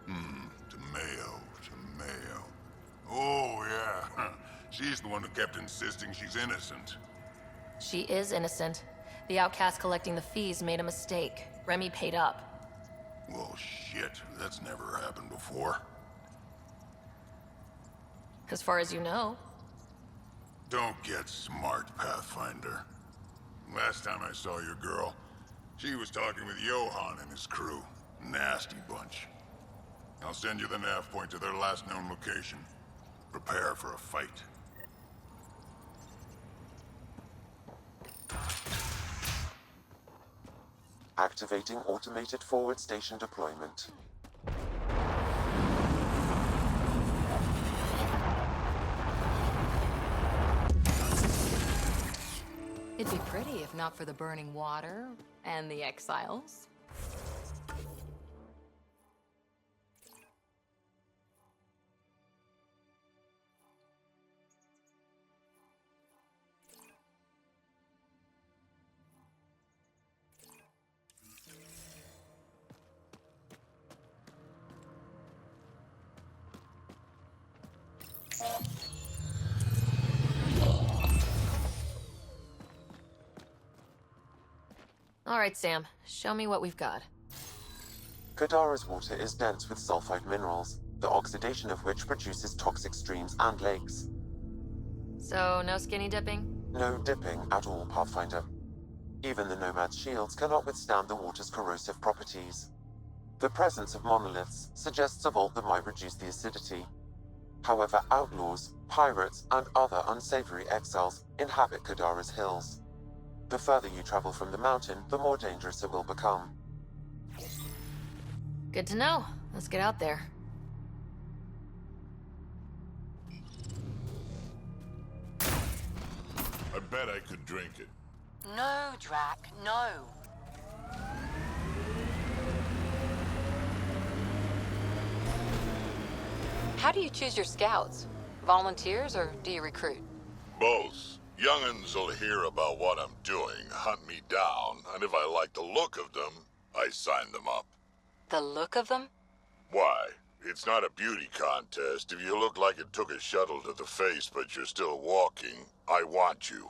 Tamayo. Oh, yeah. She's the one who kept insisting she's innocent. She is innocent. The outcast collecting the fees made a mistake. Remy paid up. Well, shit. That's never happened before. As far as you know. Don't get smart, Pathfinder. Last time I saw your girl, she was talking with Johann and his crew. Nasty bunch. I'll send you the nav point to their last known location. Prepare for a fight. Activating automated forward station deployment. It'd be pretty if not for the burning water and the exiles. All right, Sam. Show me what we've got. Kadara's water is dense with sulfide minerals, the oxidation of which produces toxic streams and lakes. So, no skinny dipping? No dipping at all, Pathfinder. Even the Nomad's shields cannot withstand the water's corrosive properties. The presence of monoliths suggests a vault that might reduce the acidity. However, outlaws, pirates, and other unsavory exiles inhabit Kadara's hills. The further you travel from the mountain, the more dangerous it will become. Good to know. Let's get out there. I bet I could drink it. No, Drac, no. How do you choose your scouts? Volunteers or do you recruit? Both. Young'uns will hear about what I'm doing, hunt me down, and if I like the look of them, I sign them up. The look of them? Why? It's not a beauty contest. If you look like it took a shuttle to the face, but you're still walking, I want you.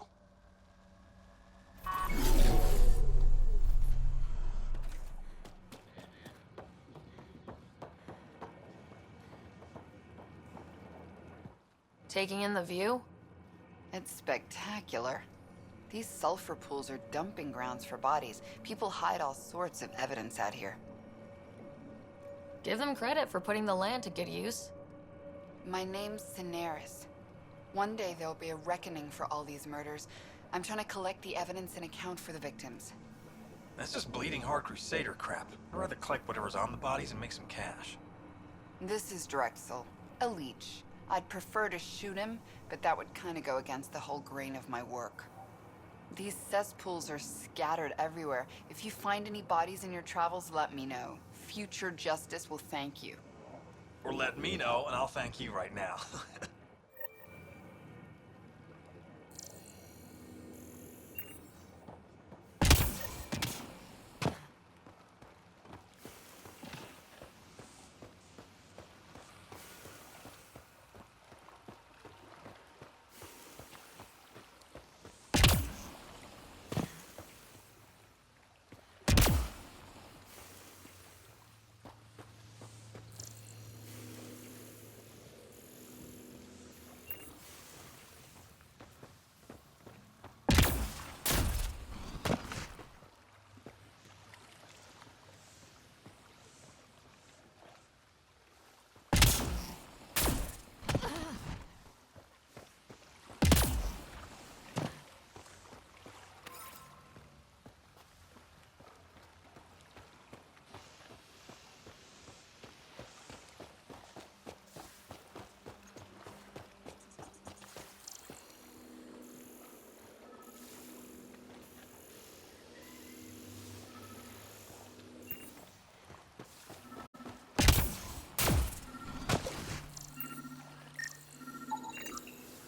Taking in the view? It's spectacular. These sulfur pools are dumping grounds for bodies. People hide all sorts of evidence out here. Give them credit for putting the land to good use. My name's Cineris. One day there'll be a reckoning for all these murders. I'm trying to collect the evidence and account for the victims. That's just bleeding heart crusader crap. I'd rather collect whatever's on the bodies and make some cash. This is Drexel, a leech. I'd prefer to shoot him, but that would kind of go against the whole grain of my work. These cesspools are scattered everywhere. If you find any bodies in your travels, let me know. Future justice will thank you. Or let me know, and I'll thank you right now.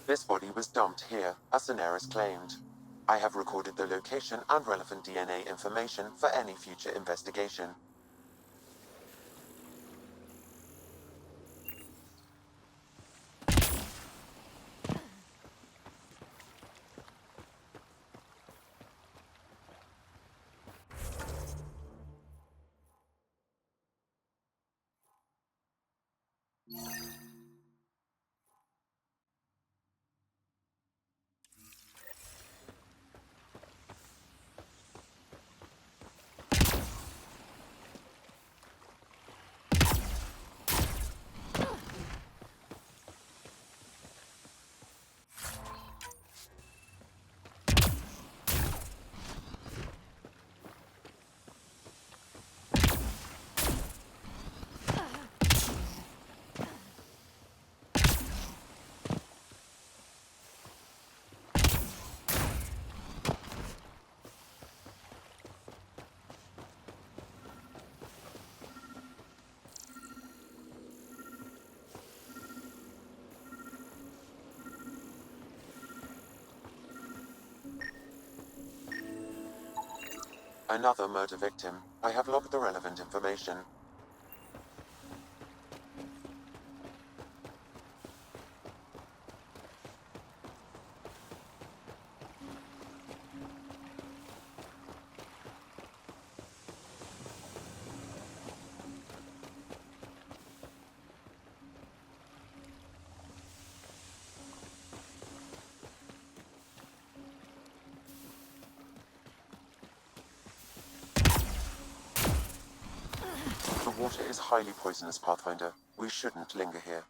This body was dumped here, as Cineris claimed. I have recorded the location and relevant DNA information for any future investigation. Another murder victim. I have logged the relevant information. The water is highly poisonous, Pathfinder. We shouldn't linger here.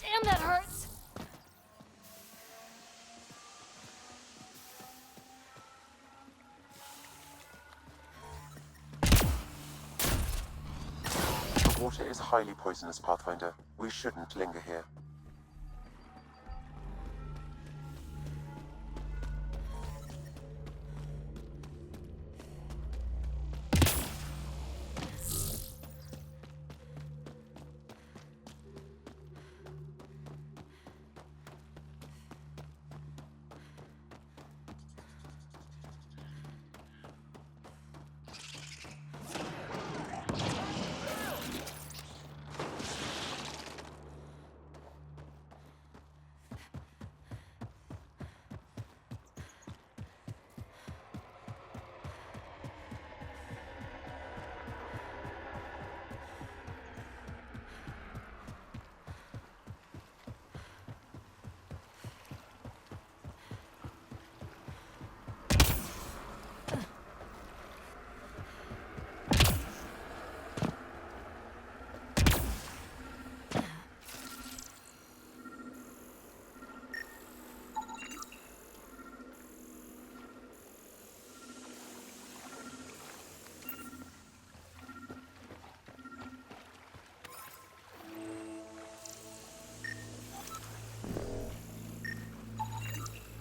Damn, that hurts! The water is highly poisonous, Pathfinder. We shouldn't linger here.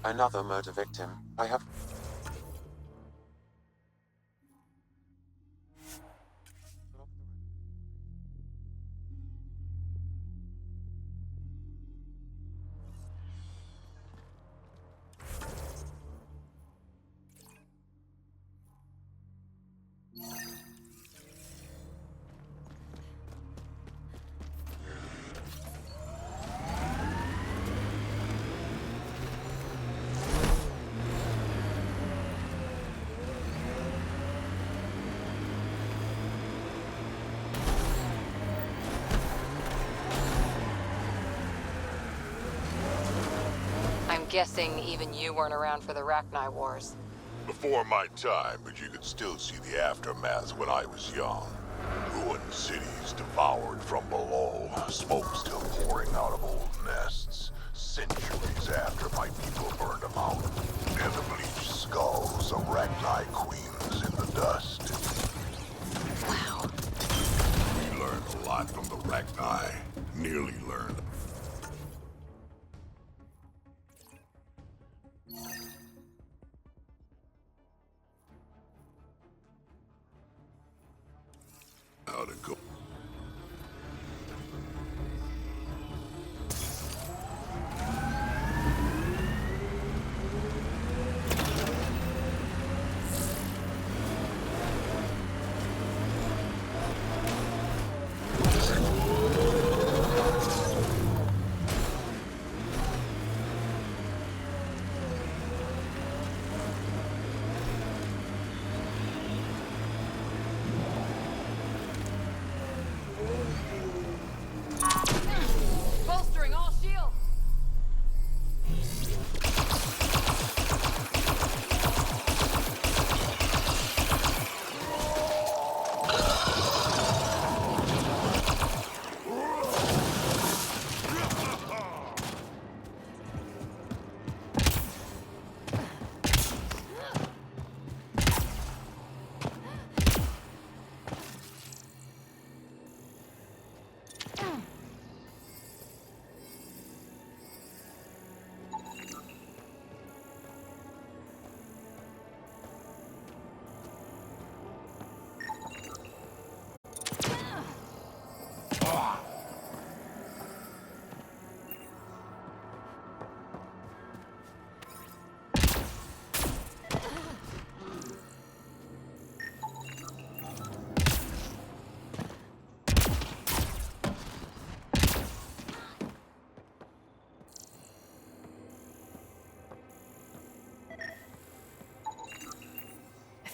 Another murder victim. I have... I'm guessing even you weren't around for the Rachni Wars. Before my time, but you could still see the aftermath when I was young. Ruined cities devoured from below, smoke still pouring out of old nests. Centuries after my people burned them out. And the bleached skulls of Rachni queens in the dust. Wow. We learned a lot from the Rachni. Nearly learned. How to go.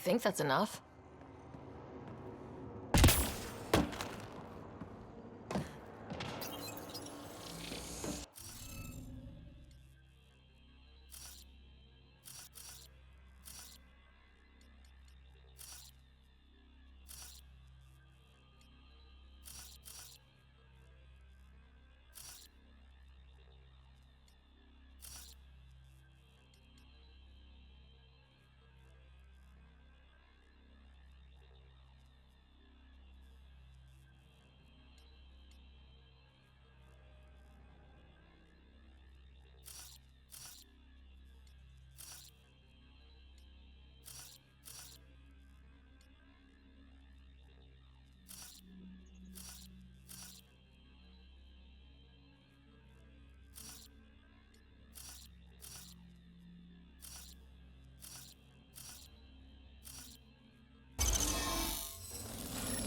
think that's enough.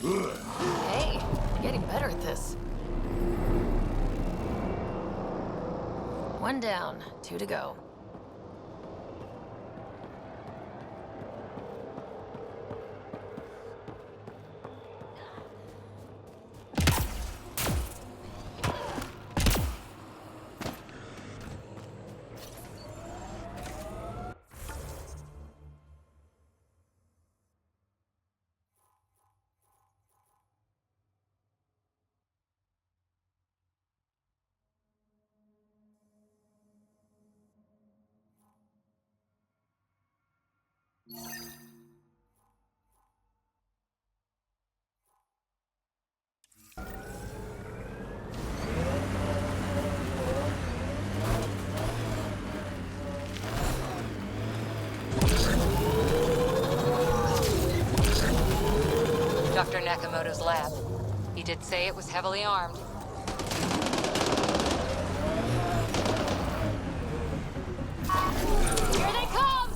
Hey, you're getting better at this. 1 down, 2 to go. Dr. Nakamoto's lab. He did say it was heavily armed. Here they come!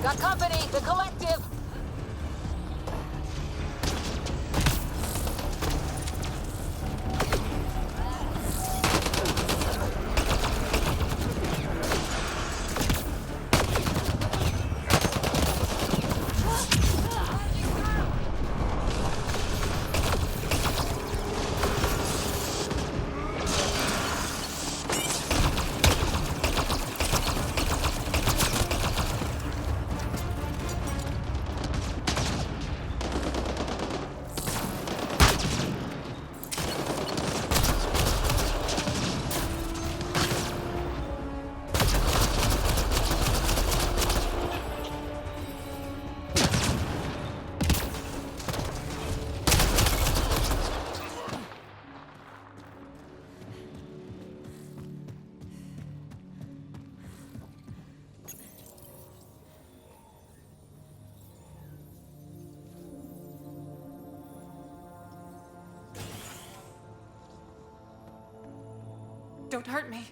Got company, the collective! Don't hurt me.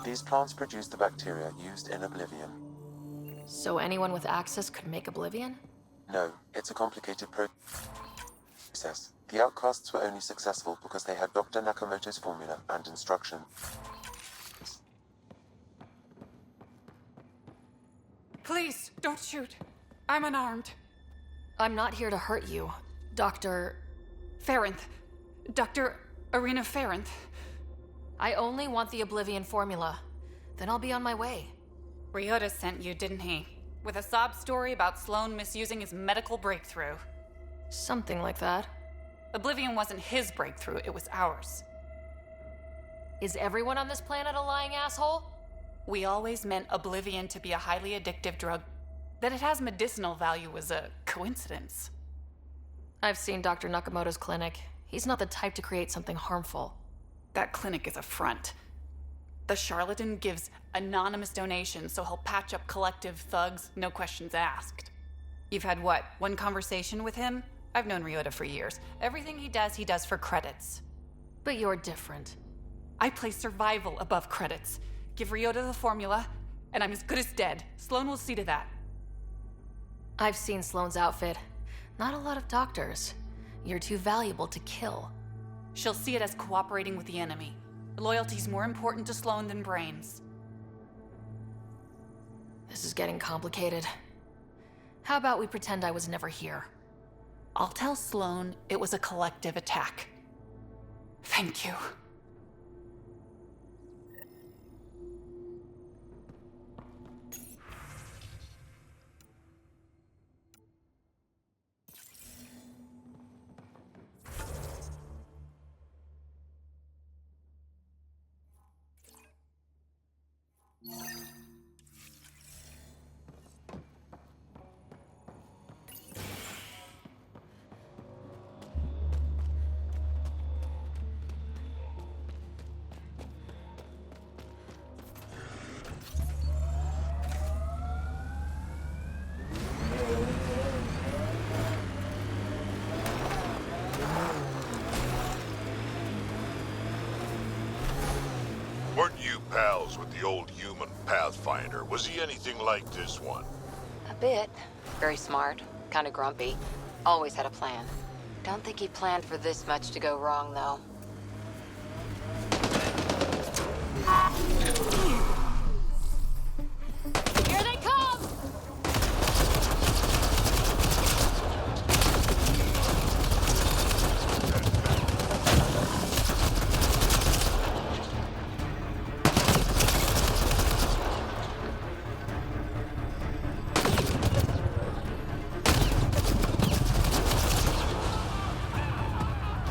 These plants produce the bacteria used in Oblivion. So anyone with access could make Oblivion? No, it's a complicated process. The outcasts were only successful because they had Dr. Nakamoto's formula and instruction. Please, don't shoot. I'm unarmed. I'm not here to hurt you, Dr. Ferenth. Dr. Arena Ferenth. I only want the Oblivion formula. Then I'll be on my way. Ryota sent you, didn't he? With a sob story about Sloan misusing his medical breakthrough. Something like that. Oblivion wasn't his breakthrough, it was ours. Is everyone on this planet a lying asshole? We always meant Oblivion to be a highly addictive drug. That it has medicinal value was a coincidence. I've seen Dr. Nakamoto's clinic. He's not the type to create something harmful. That clinic is a front. The charlatan gives anonymous donations so he'll patch up collective thugs, no questions asked. You've had what, one conversation with him? I've known Ryota for years. Everything he does for credits. But you're different. I place survival above credits. Give Ryota the formula, and I'm as good as dead. Sloan will see to that. I've seen Sloane's outfit. Not a lot of doctors. You're too valuable to kill. She'll see it as cooperating with the enemy. Loyalty's more important to Sloan than brains. This is getting complicated. How about we pretend I was never here? I'll tell Sloan it was a collective attack. Thank you. Weren't you pals with the old human Pathfinder? Was he anything like this one? A bit. Very smart, kind of grumpy. Always had a plan. Don't think he planned for this much to go wrong, though. Here they come!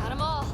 Got 'em all.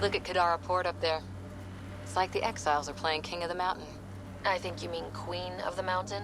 Look at Kadara Port up there. It's like the exiles are playing King of the Mountain. I think you mean Queen of the Mountain?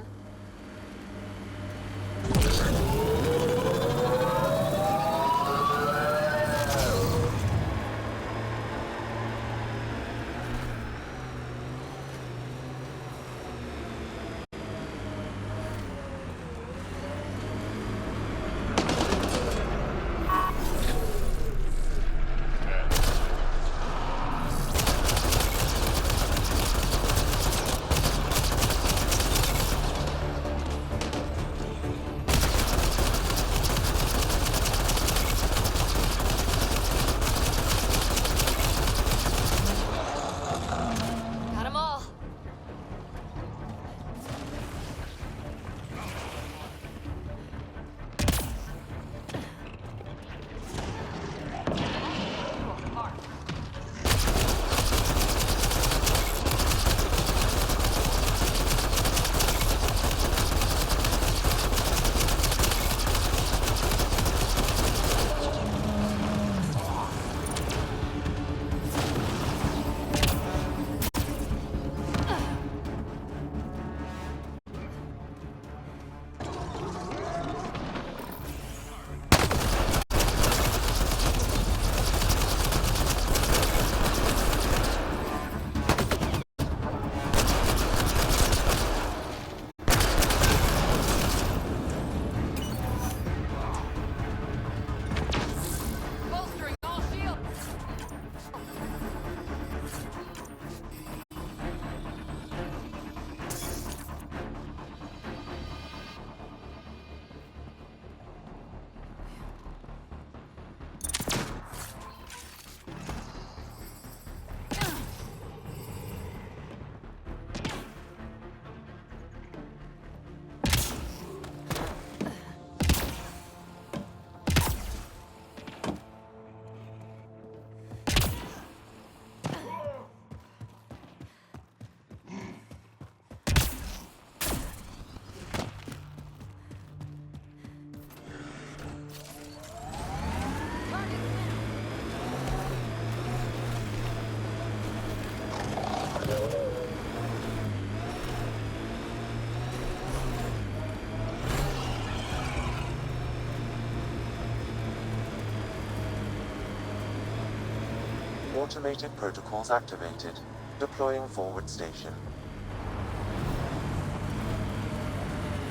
Automated protocols activated. Deploying forward station.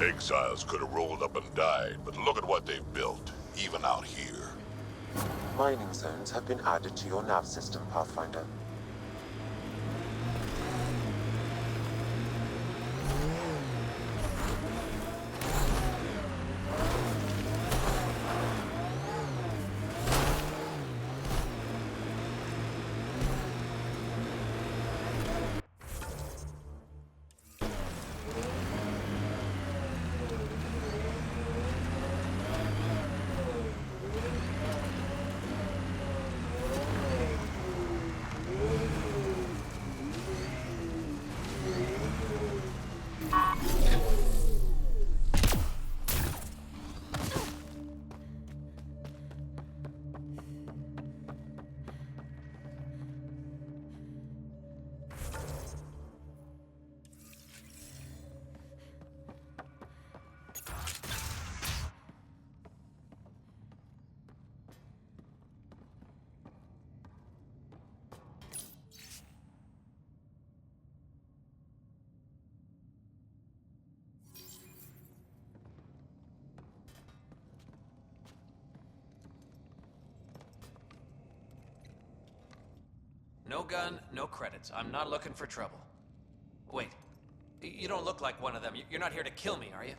Exiles could have rolled up and died, but look at what they've built, even out here. Mining zones have been added to your nav system, Pathfinder. No gun, no credits. I'm not looking for trouble. Wait, you don't look like one of them. You're not here to kill me, are you?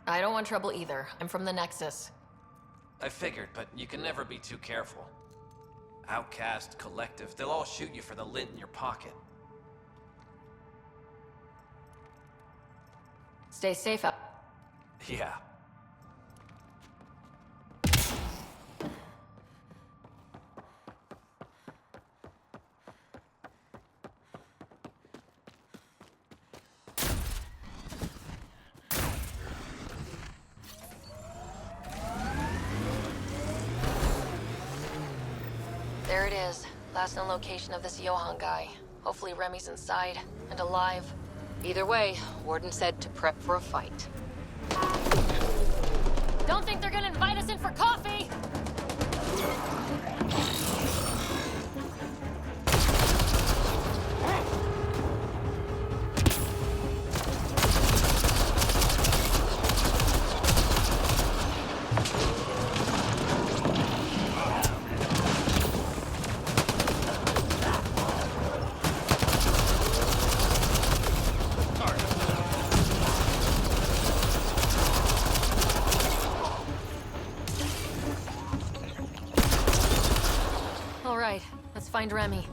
I don't want trouble either. I'm from the Nexus. I figured, but you can never be too careful. Outcast, collective, they'll all shoot you for the lint in your pocket. Stay safe up. Yeah. There it is. Last known location of this Johan guy. Hopefully Remy's inside and alive. Either way, Warden said to prep for a fight. Don't think they're gonna invite us in for coffee! All right, let's find Remy.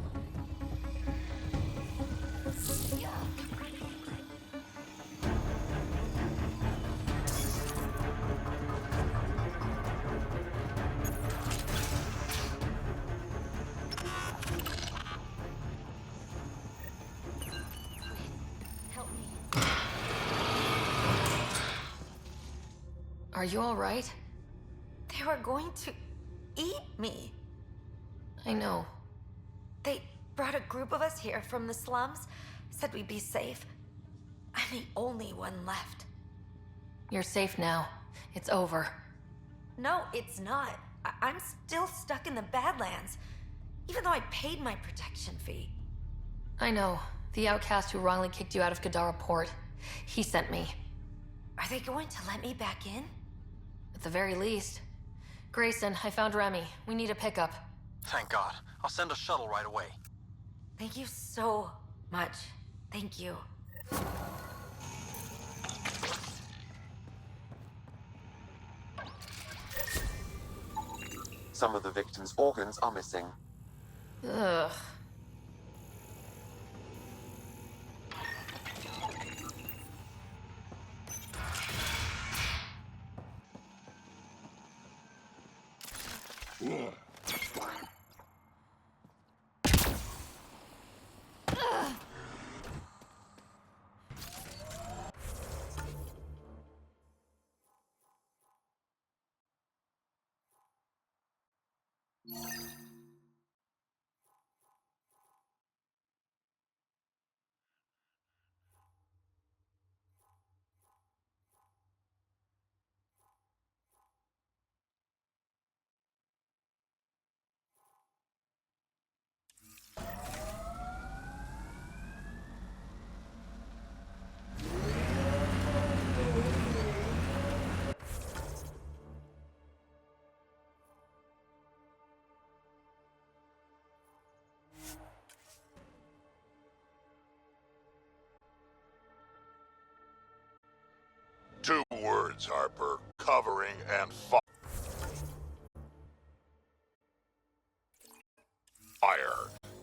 Are you all right? They were going to eat me. I know. They brought a group of us here from the slums, said we'd be safe. I'm the only one left. You're safe now. It's over. No, it's not. I'm still stuck in the Badlands, even though I paid my protection fee. I know. The outcast who wrongly kicked you out of Kadara Port. He sent me. Are they going to let me back in? At the very least. Grayson, I found Remy. We need a pickup. Thank God. I'll send a shuttle right away. Thank you so much. Thank you. Some of the victim's organs are missing. Ugh. 2 words, Harper. Covering and fire.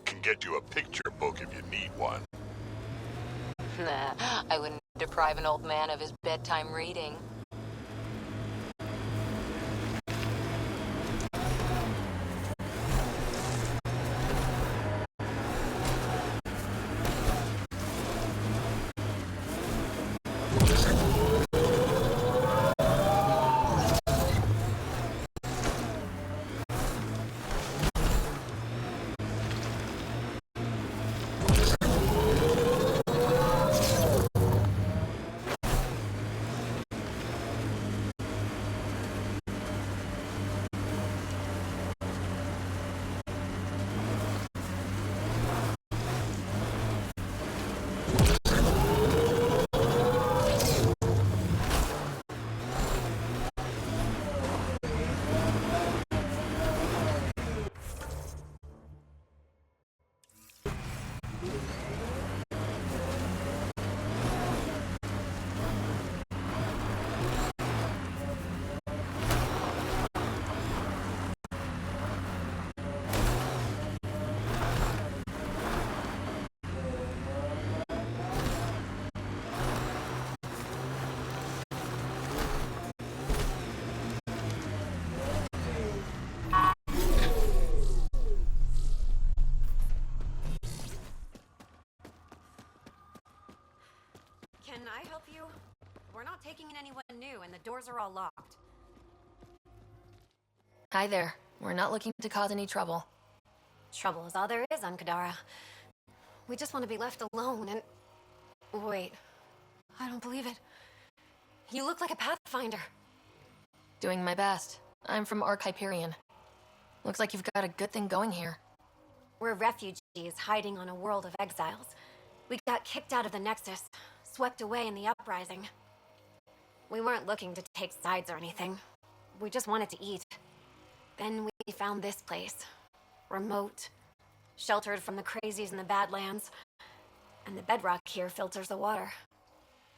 Can get you a picture book if you need one. Nah, I wouldn't deprive an old man of his bedtime reading. Can I help you? We're not taking in anyone new, and the doors are all locked. Hi there. We're not looking to cause any trouble. Trouble is all there is on Kadara. We just want to be left alone and... Wait. I don't believe it. You look like a Pathfinder. Doing my best. I'm from Ark Hyperion. Looks like you've got a good thing going here. We're refugees hiding on a world of exiles. We got kicked out of the Nexus, swept away in the uprising. We weren't looking to take sides or anything. We just wanted to eat. Then we found this place. Remote. Sheltered from the crazies in the Badlands. And the bedrock here filters the water.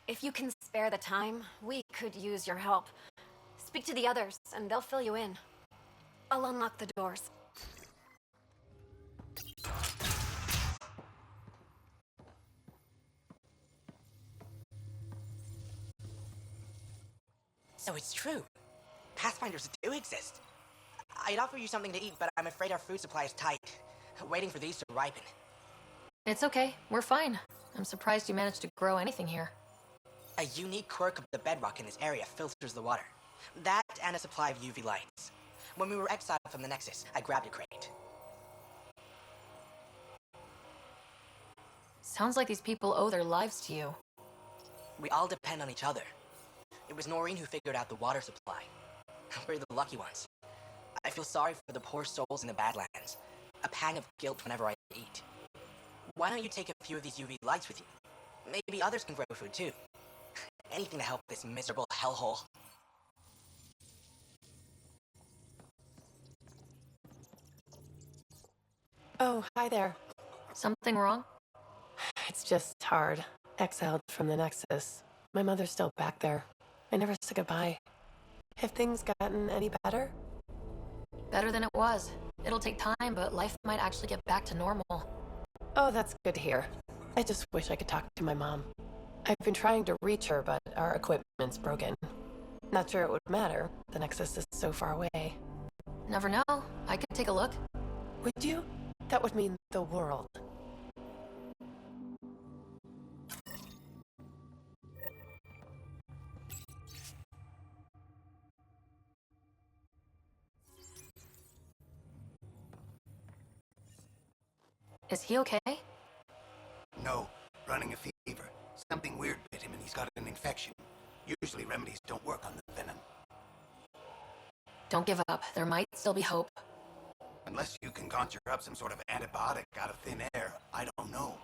If you can spare the time, we could use your help. Speak to the others, and they'll fill you in. I'll unlock the doors. So it's true. Pathfinders do exist. I'd offer you something to eat, but I'm afraid our food supply is tight. Waiting for these to ripen. It's okay. We're fine. I'm surprised you managed to grow anything here. A unique quirk of the bedrock in this area filters the water. That and a supply of UV lights. When we were exiled from the Nexus, I grabbed a crate. Sounds like these people owe their lives to you. We all depend on each other. It was Noreen who figured out the water supply. We're the lucky ones. I feel sorry for the poor souls in the Badlands. A pang of guilt whenever I eat. Why don't you take a few of these UV lights with you? Maybe others can grow food too. Anything to help this miserable hellhole. Oh, hi there. Something wrong? It's just hard. Exiled from the Nexus. My mother's still back there. I never said goodbye. Have things gotten any better? Better than it was. It'll take time, but life might actually get back to normal. Oh, that's good to hear. I just wish I could talk to my mom. I've been trying to reach her, but our equipment's broken. Not sure it would matter. The Nexus is so far away. Never know. I could take a look. Would you? That would mean the world. Is he okay? No, running a fever. Something weird bit him and he's got an infection. Usually remedies don't work on the venom. Don't give up. There might still be hope. Unless you can conjure up some sort of antibiotic out of thin air, I don't know.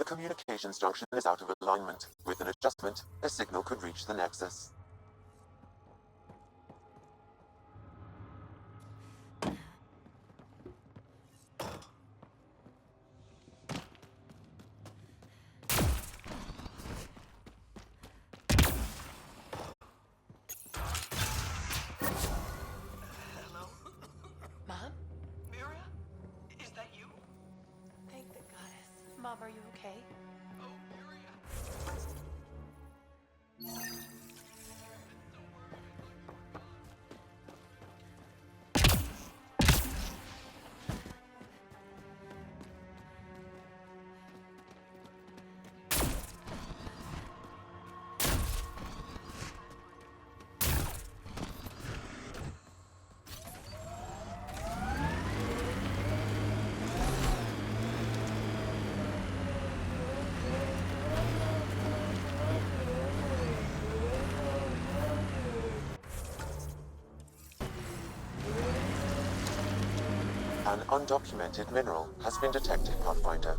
communications junction is out of alignment. With an adjustment, a signal could reach the Nexus. Mom? Miria? Is that you? Thank the goddess. Mom, are you okay? Oh, Miria. An undocumented mineral has been detected, Pathfinder.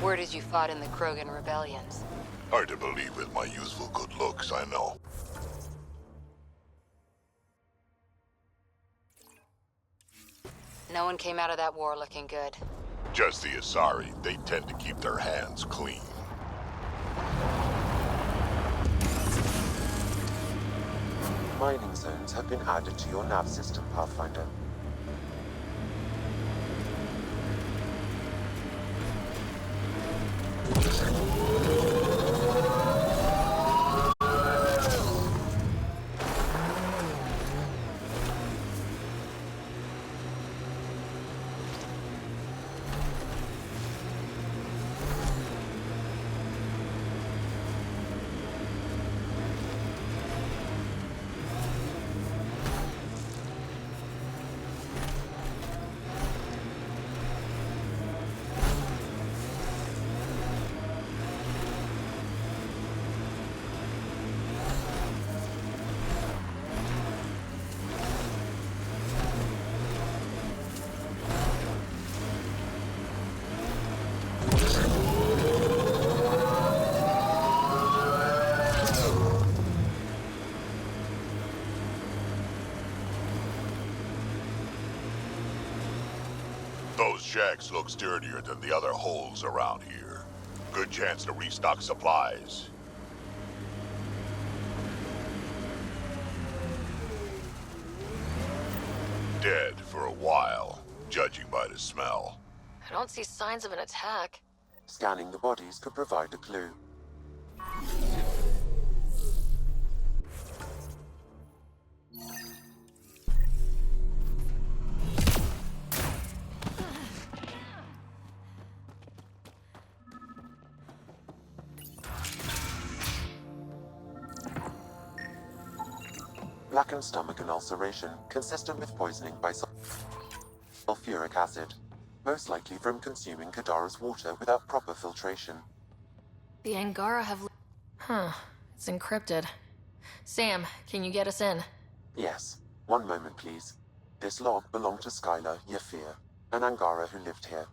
Word is you fought in the Krogan rebellions. Hard to believe with my youthful good looks, I know. No one came out of that war looking good. Just the Asari, they tend to keep their hands clean. Mining zones have been added to your nav system, Pathfinder. Those shacks look sturdier than the other holes around here. Good chance to restock supplies. Dead for a while, judging by the smell. I don't see signs of an attack. Scanning the bodies could provide a clue. Blackened stomach and ulceration, consistent with poisoning by sulfuric acid. Most likely from consuming Kadara's water without proper filtration. The Angara have... Huh. It's encrypted. Sam, can you get us in? Yes. One moment, please. This log belonged to Skylar Yafir, an Angara who lived here.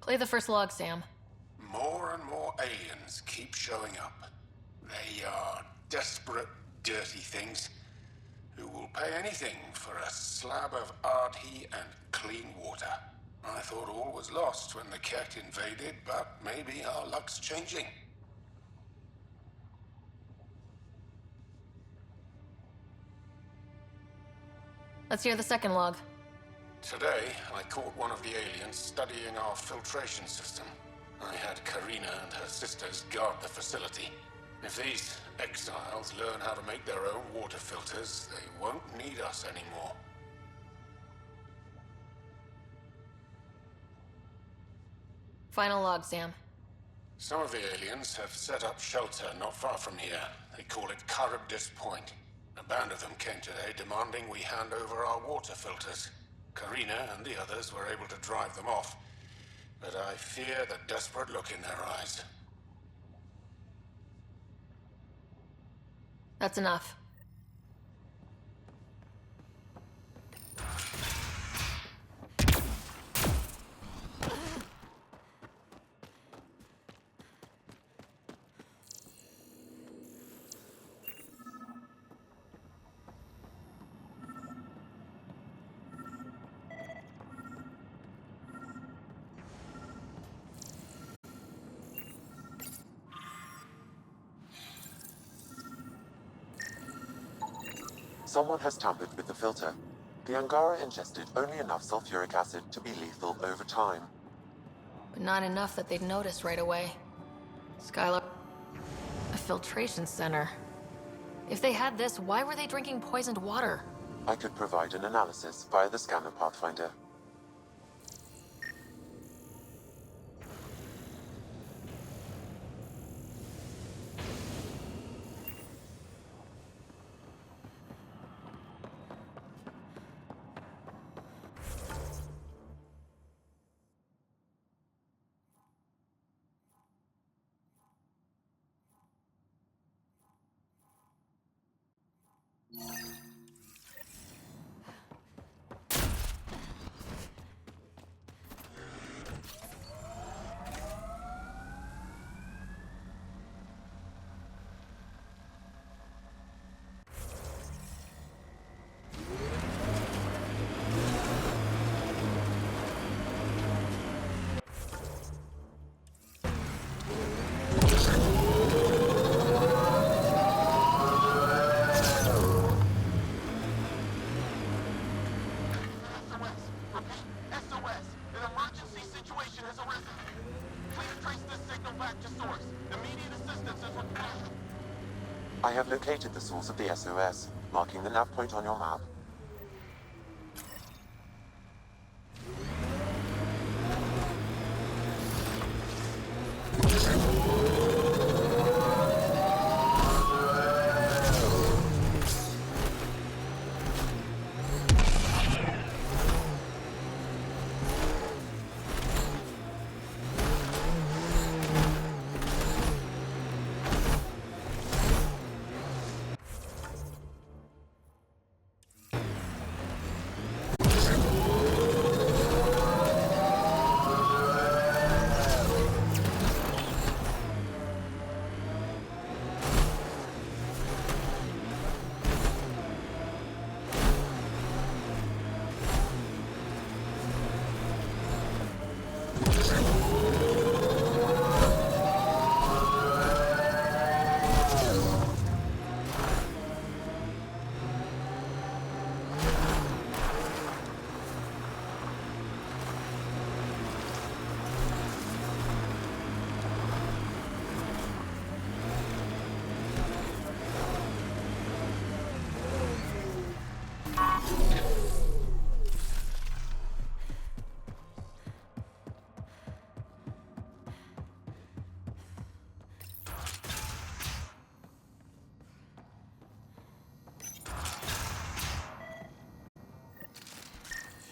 Play the first log, Sam. More and more aliens keep showing up. They are desperate, dirty things who will pay anything for a slab of Ardhi and clean water. I thought all was lost when the Ket invaded, but maybe our luck's changing. Let's hear the second log. Today, I caught one of the aliens studying our filtration system. I had Karina and her sisters guard the facility. If these exiles learn how to make their own water filters, they won't need us anymore. Final log, Sam. Some of the aliens have set up shelter not far from here. They call it Charybdis Point. A band of them came today demanding we hand over our water filters. Karina and the others were able to drive them off, but I fear the desperate look in their eyes. That's enough. Someone has tampered with the filter. The Angara ingested only enough sulfuric acid to be lethal over time. But not enough that they'd notice right away. Skylar, a filtration center. If they had this, why were they drinking poisoned water? I could provide an analysis via the scanner pathfinder. I have located the source of the SOS, marking the nav point on your map.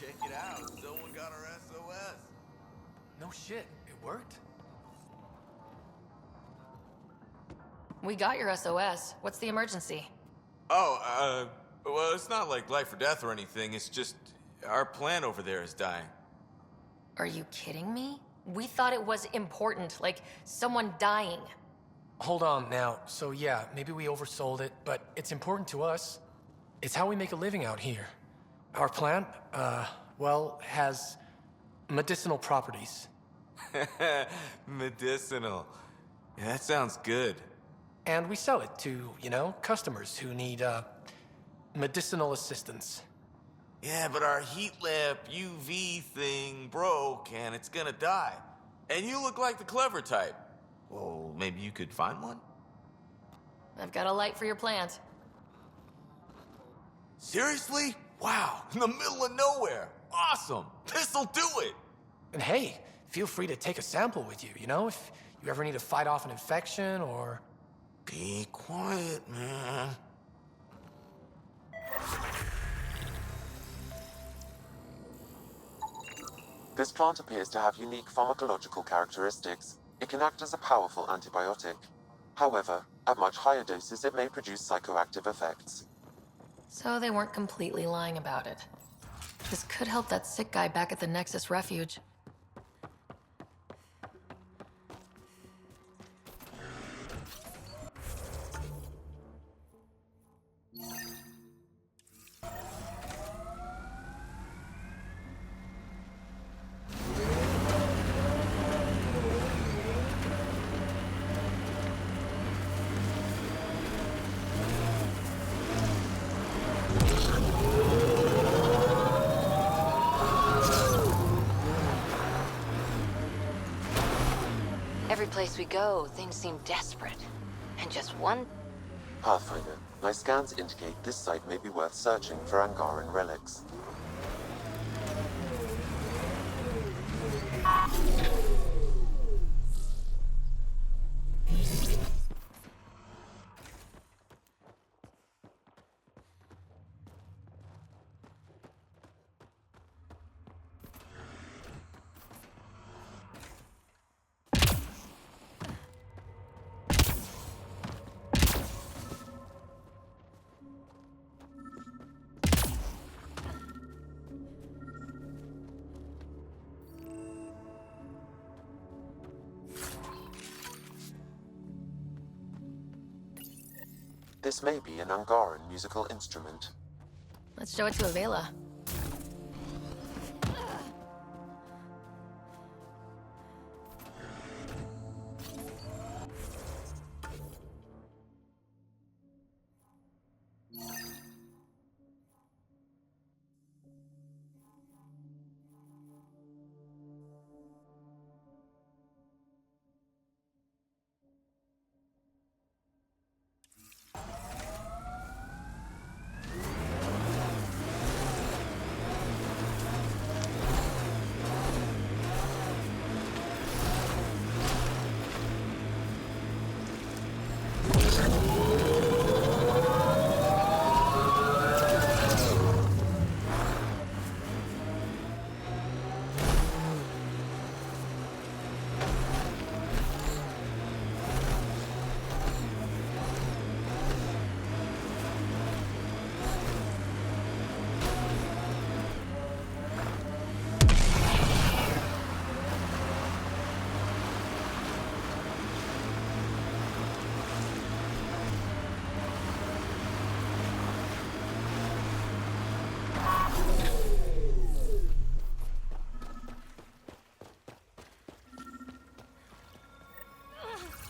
Check it out. Someone got our SOS. No shit. It worked? We got your SOS. What's the emergency? Oh, well, it's not like life or death or anything. It's just our plant over there is dying. Are you kidding me? We thought it was important, like someone dying. Hold on now. So yeah, maybe we oversold it, but it's important to us. It's how we make a living out here. Our plant, well, has medicinal properties. Medicinal. Yeah, that sounds good. And we sell it to, customers who need, medicinal assistance. Yeah, but our heat lamp UV thing broke and it's gonna die. And you look like the clever type. Well, maybe you could find one? I've got a light for your plant. Seriously? Wow, in the middle of nowhere. Awesome. This'll do it. And hey, feel free to take a sample with you, if you ever need to fight off an infection or... Be quiet, man. This plant appears to have unique pharmacological characteristics. It can act as a powerful antibiotic. However, at much higher doses it may produce psychoactive effects. So they weren't completely lying about it. This could help that sick guy back at the Nexus Refuge. Every place we go, things seem desperate. And just one... Pathfinder, my scans indicate this site may be worth searching for Angaran relics. This may be an Angaran musical instrument. Let's show it to Avela.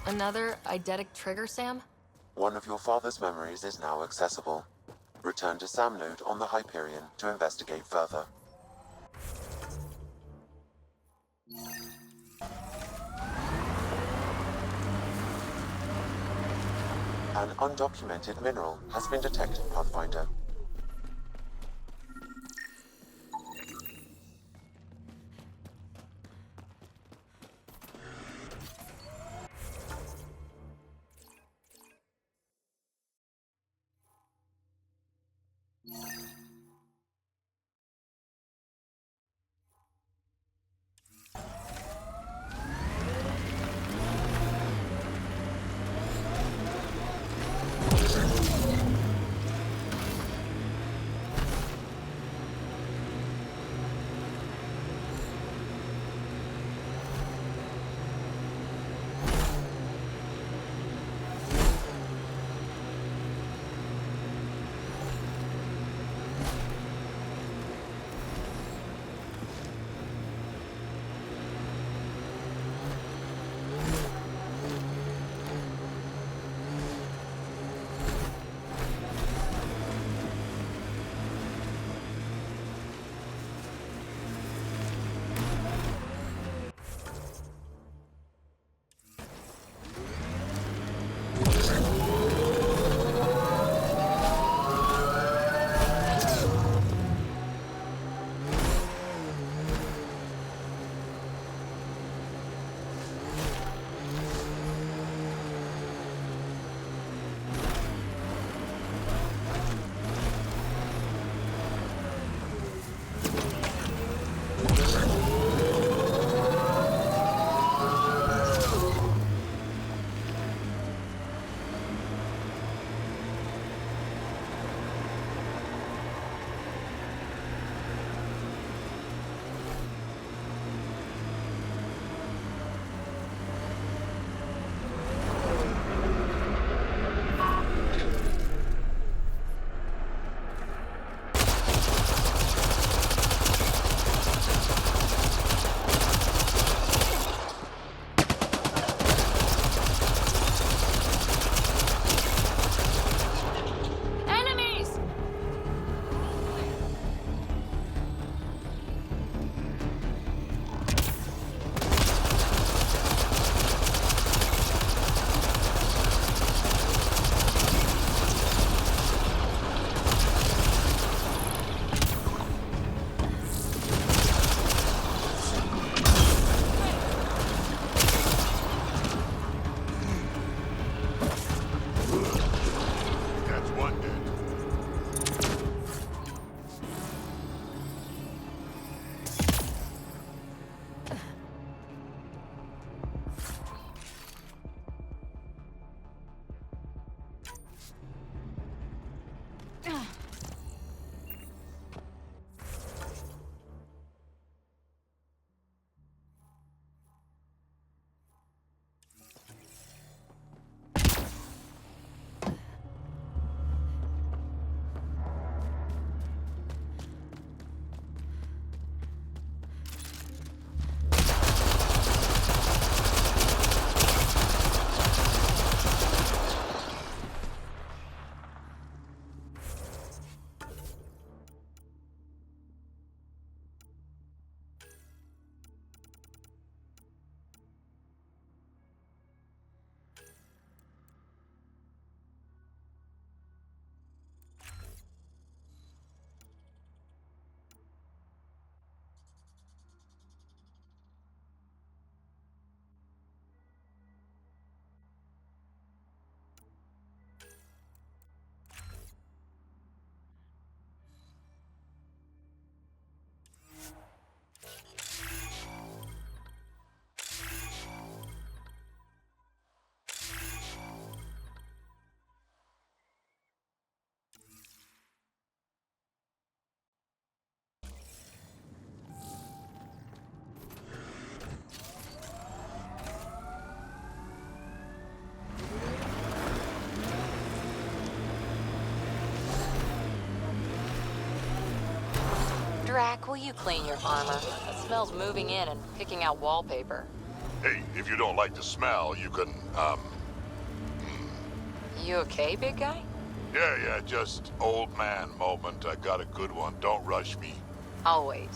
Another eidetic trigger, Sam? One of your father's memories is now accessible. Return to Sam Node on the Hyperion to investigate further. An undocumented mineral has been detected, Pathfinder. Drac, will you clean your armor? It smells moving in and picking out wallpaper. Hey, if you don't like the smell, you can, You okay, big guy? Yeah, just old man moment. I got a good one. Don't rush me. I'll wait.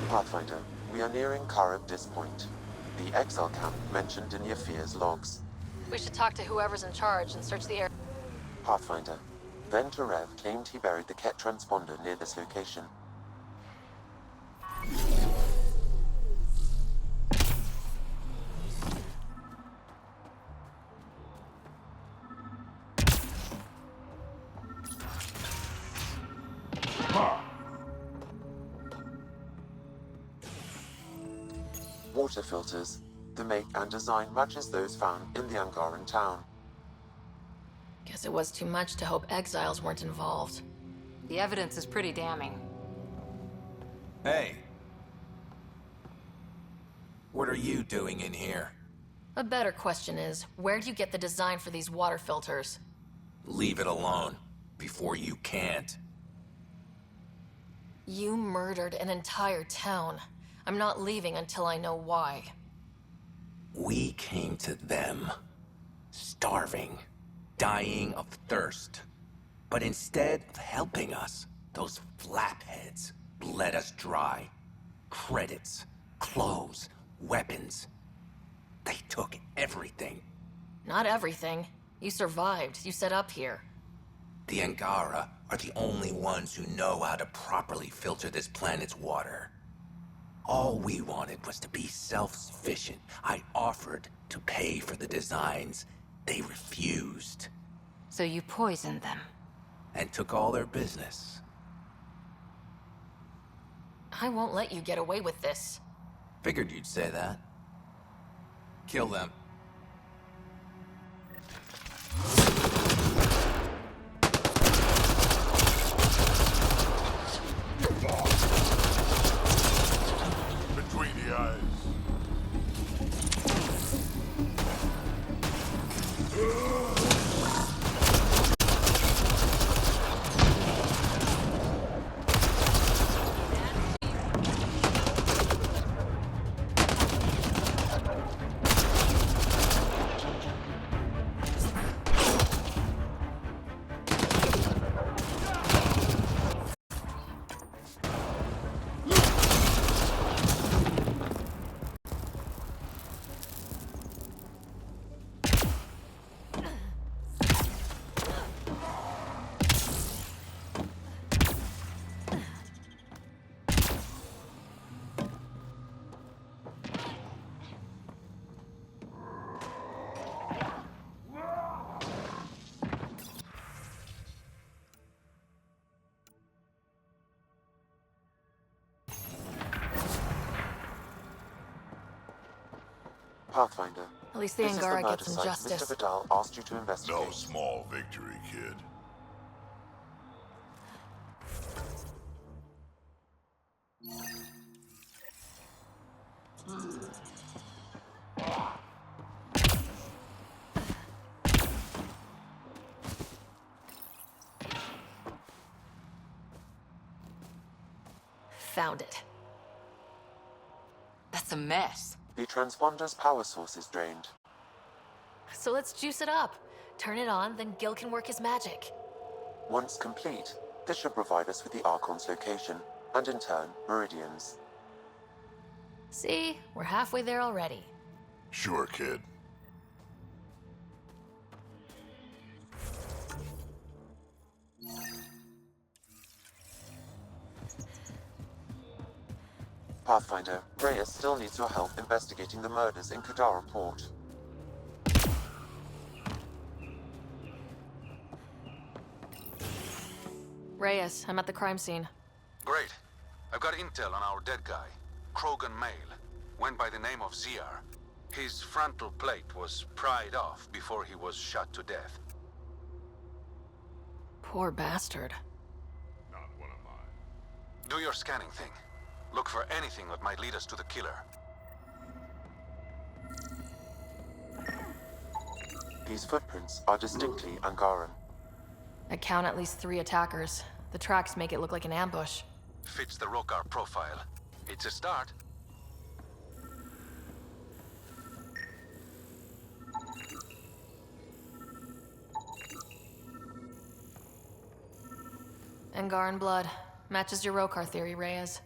Pathfinder, we are nearing Karib Point, the exile camp mentioned in Yafir's logs. We should talk to whoever's in charge and search the area. Pathfinder, then Tarev claimed he buried the Ket transponder near this location. Water filters. The make and design matches those found in the Angaran town. Guess it was too much to hope exiles weren't involved. The evidence is pretty damning. Hey. What are you doing in here? A better question is, where'd you get the design for these water filters? Leave it alone, before you can't. You murdered an entire town. I'm not leaving until I know why. We came to them, starving, dying of thirst. But instead of helping us, those flapheads bled us dry. Credits, clothes, weapons. They took everything. Not everything. You survived. You set up here. The Angara are the only ones who know how to properly filter this planet's water. All we wanted was to be self-sufficient. I offered to pay for the designs. They refused. So you poisoned them? And took all their business. I won't let you get away with this. Figured you'd say that. Kill them. Between the eyes. Pathfinder. At least the This is Angara murder gets some site justice. Mr. Vidal asked you to investigate. No small victory, kid. Found it. That's a mess. The transponder's power source is drained. So let's juice it up. Turn it on, then Gil can work his magic. Once complete, this should provide us with the Archon's location, and in turn, meridians. See? We're halfway there already. Sure, kid. Pathfinder, Reyes still needs your help investigating the murders in Kadara Port. Reyes, I'm at the crime scene. Great. I've got intel on our dead guy, Krogan Male. Went by the name of ZR. His frontal plate was pried off before he was shot to death. Poor bastard. Do your scanning thing. Look for anything that might lead us to the killer. These footprints are distinctly Angaran. I count at least 3 attackers. The tracks make it look like an ambush. Fits the Rokar profile. It's a start. Angaran blood. Matches your Rokar theory, Reyes.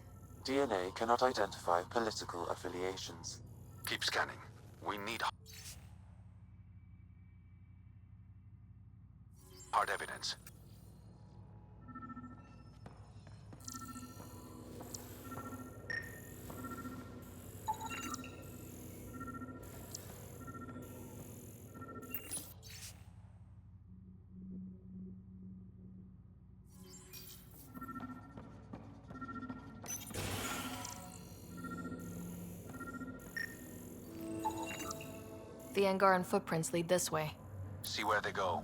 DNA cannot identify political affiliations. Keep scanning. We need hard evidence. The Angaran footprints lead this way. See where they go.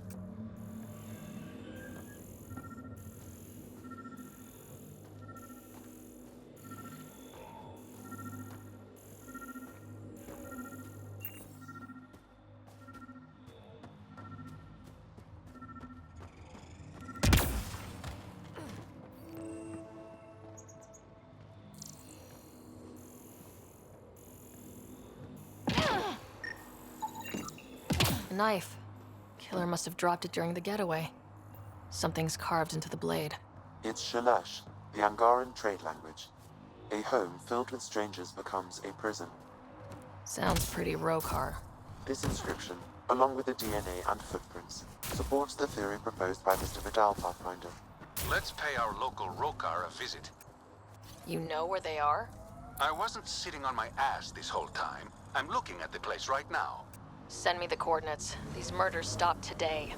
A knife. Killer must have dropped it during the getaway. Something's carved into the blade. It's Shalash, the Angaran trade language. A home filled with strangers becomes a prison. Sounds pretty Rokar. This inscription, along with the DNA and footprints, supports the theory proposed by Mr. Vidal, Pathfinder. Let's pay our local Rokar a visit. You know where they are? I wasn't sitting on my ass this whole time. I'm looking at the place right now. Send me the coordinates. These murders stopped today.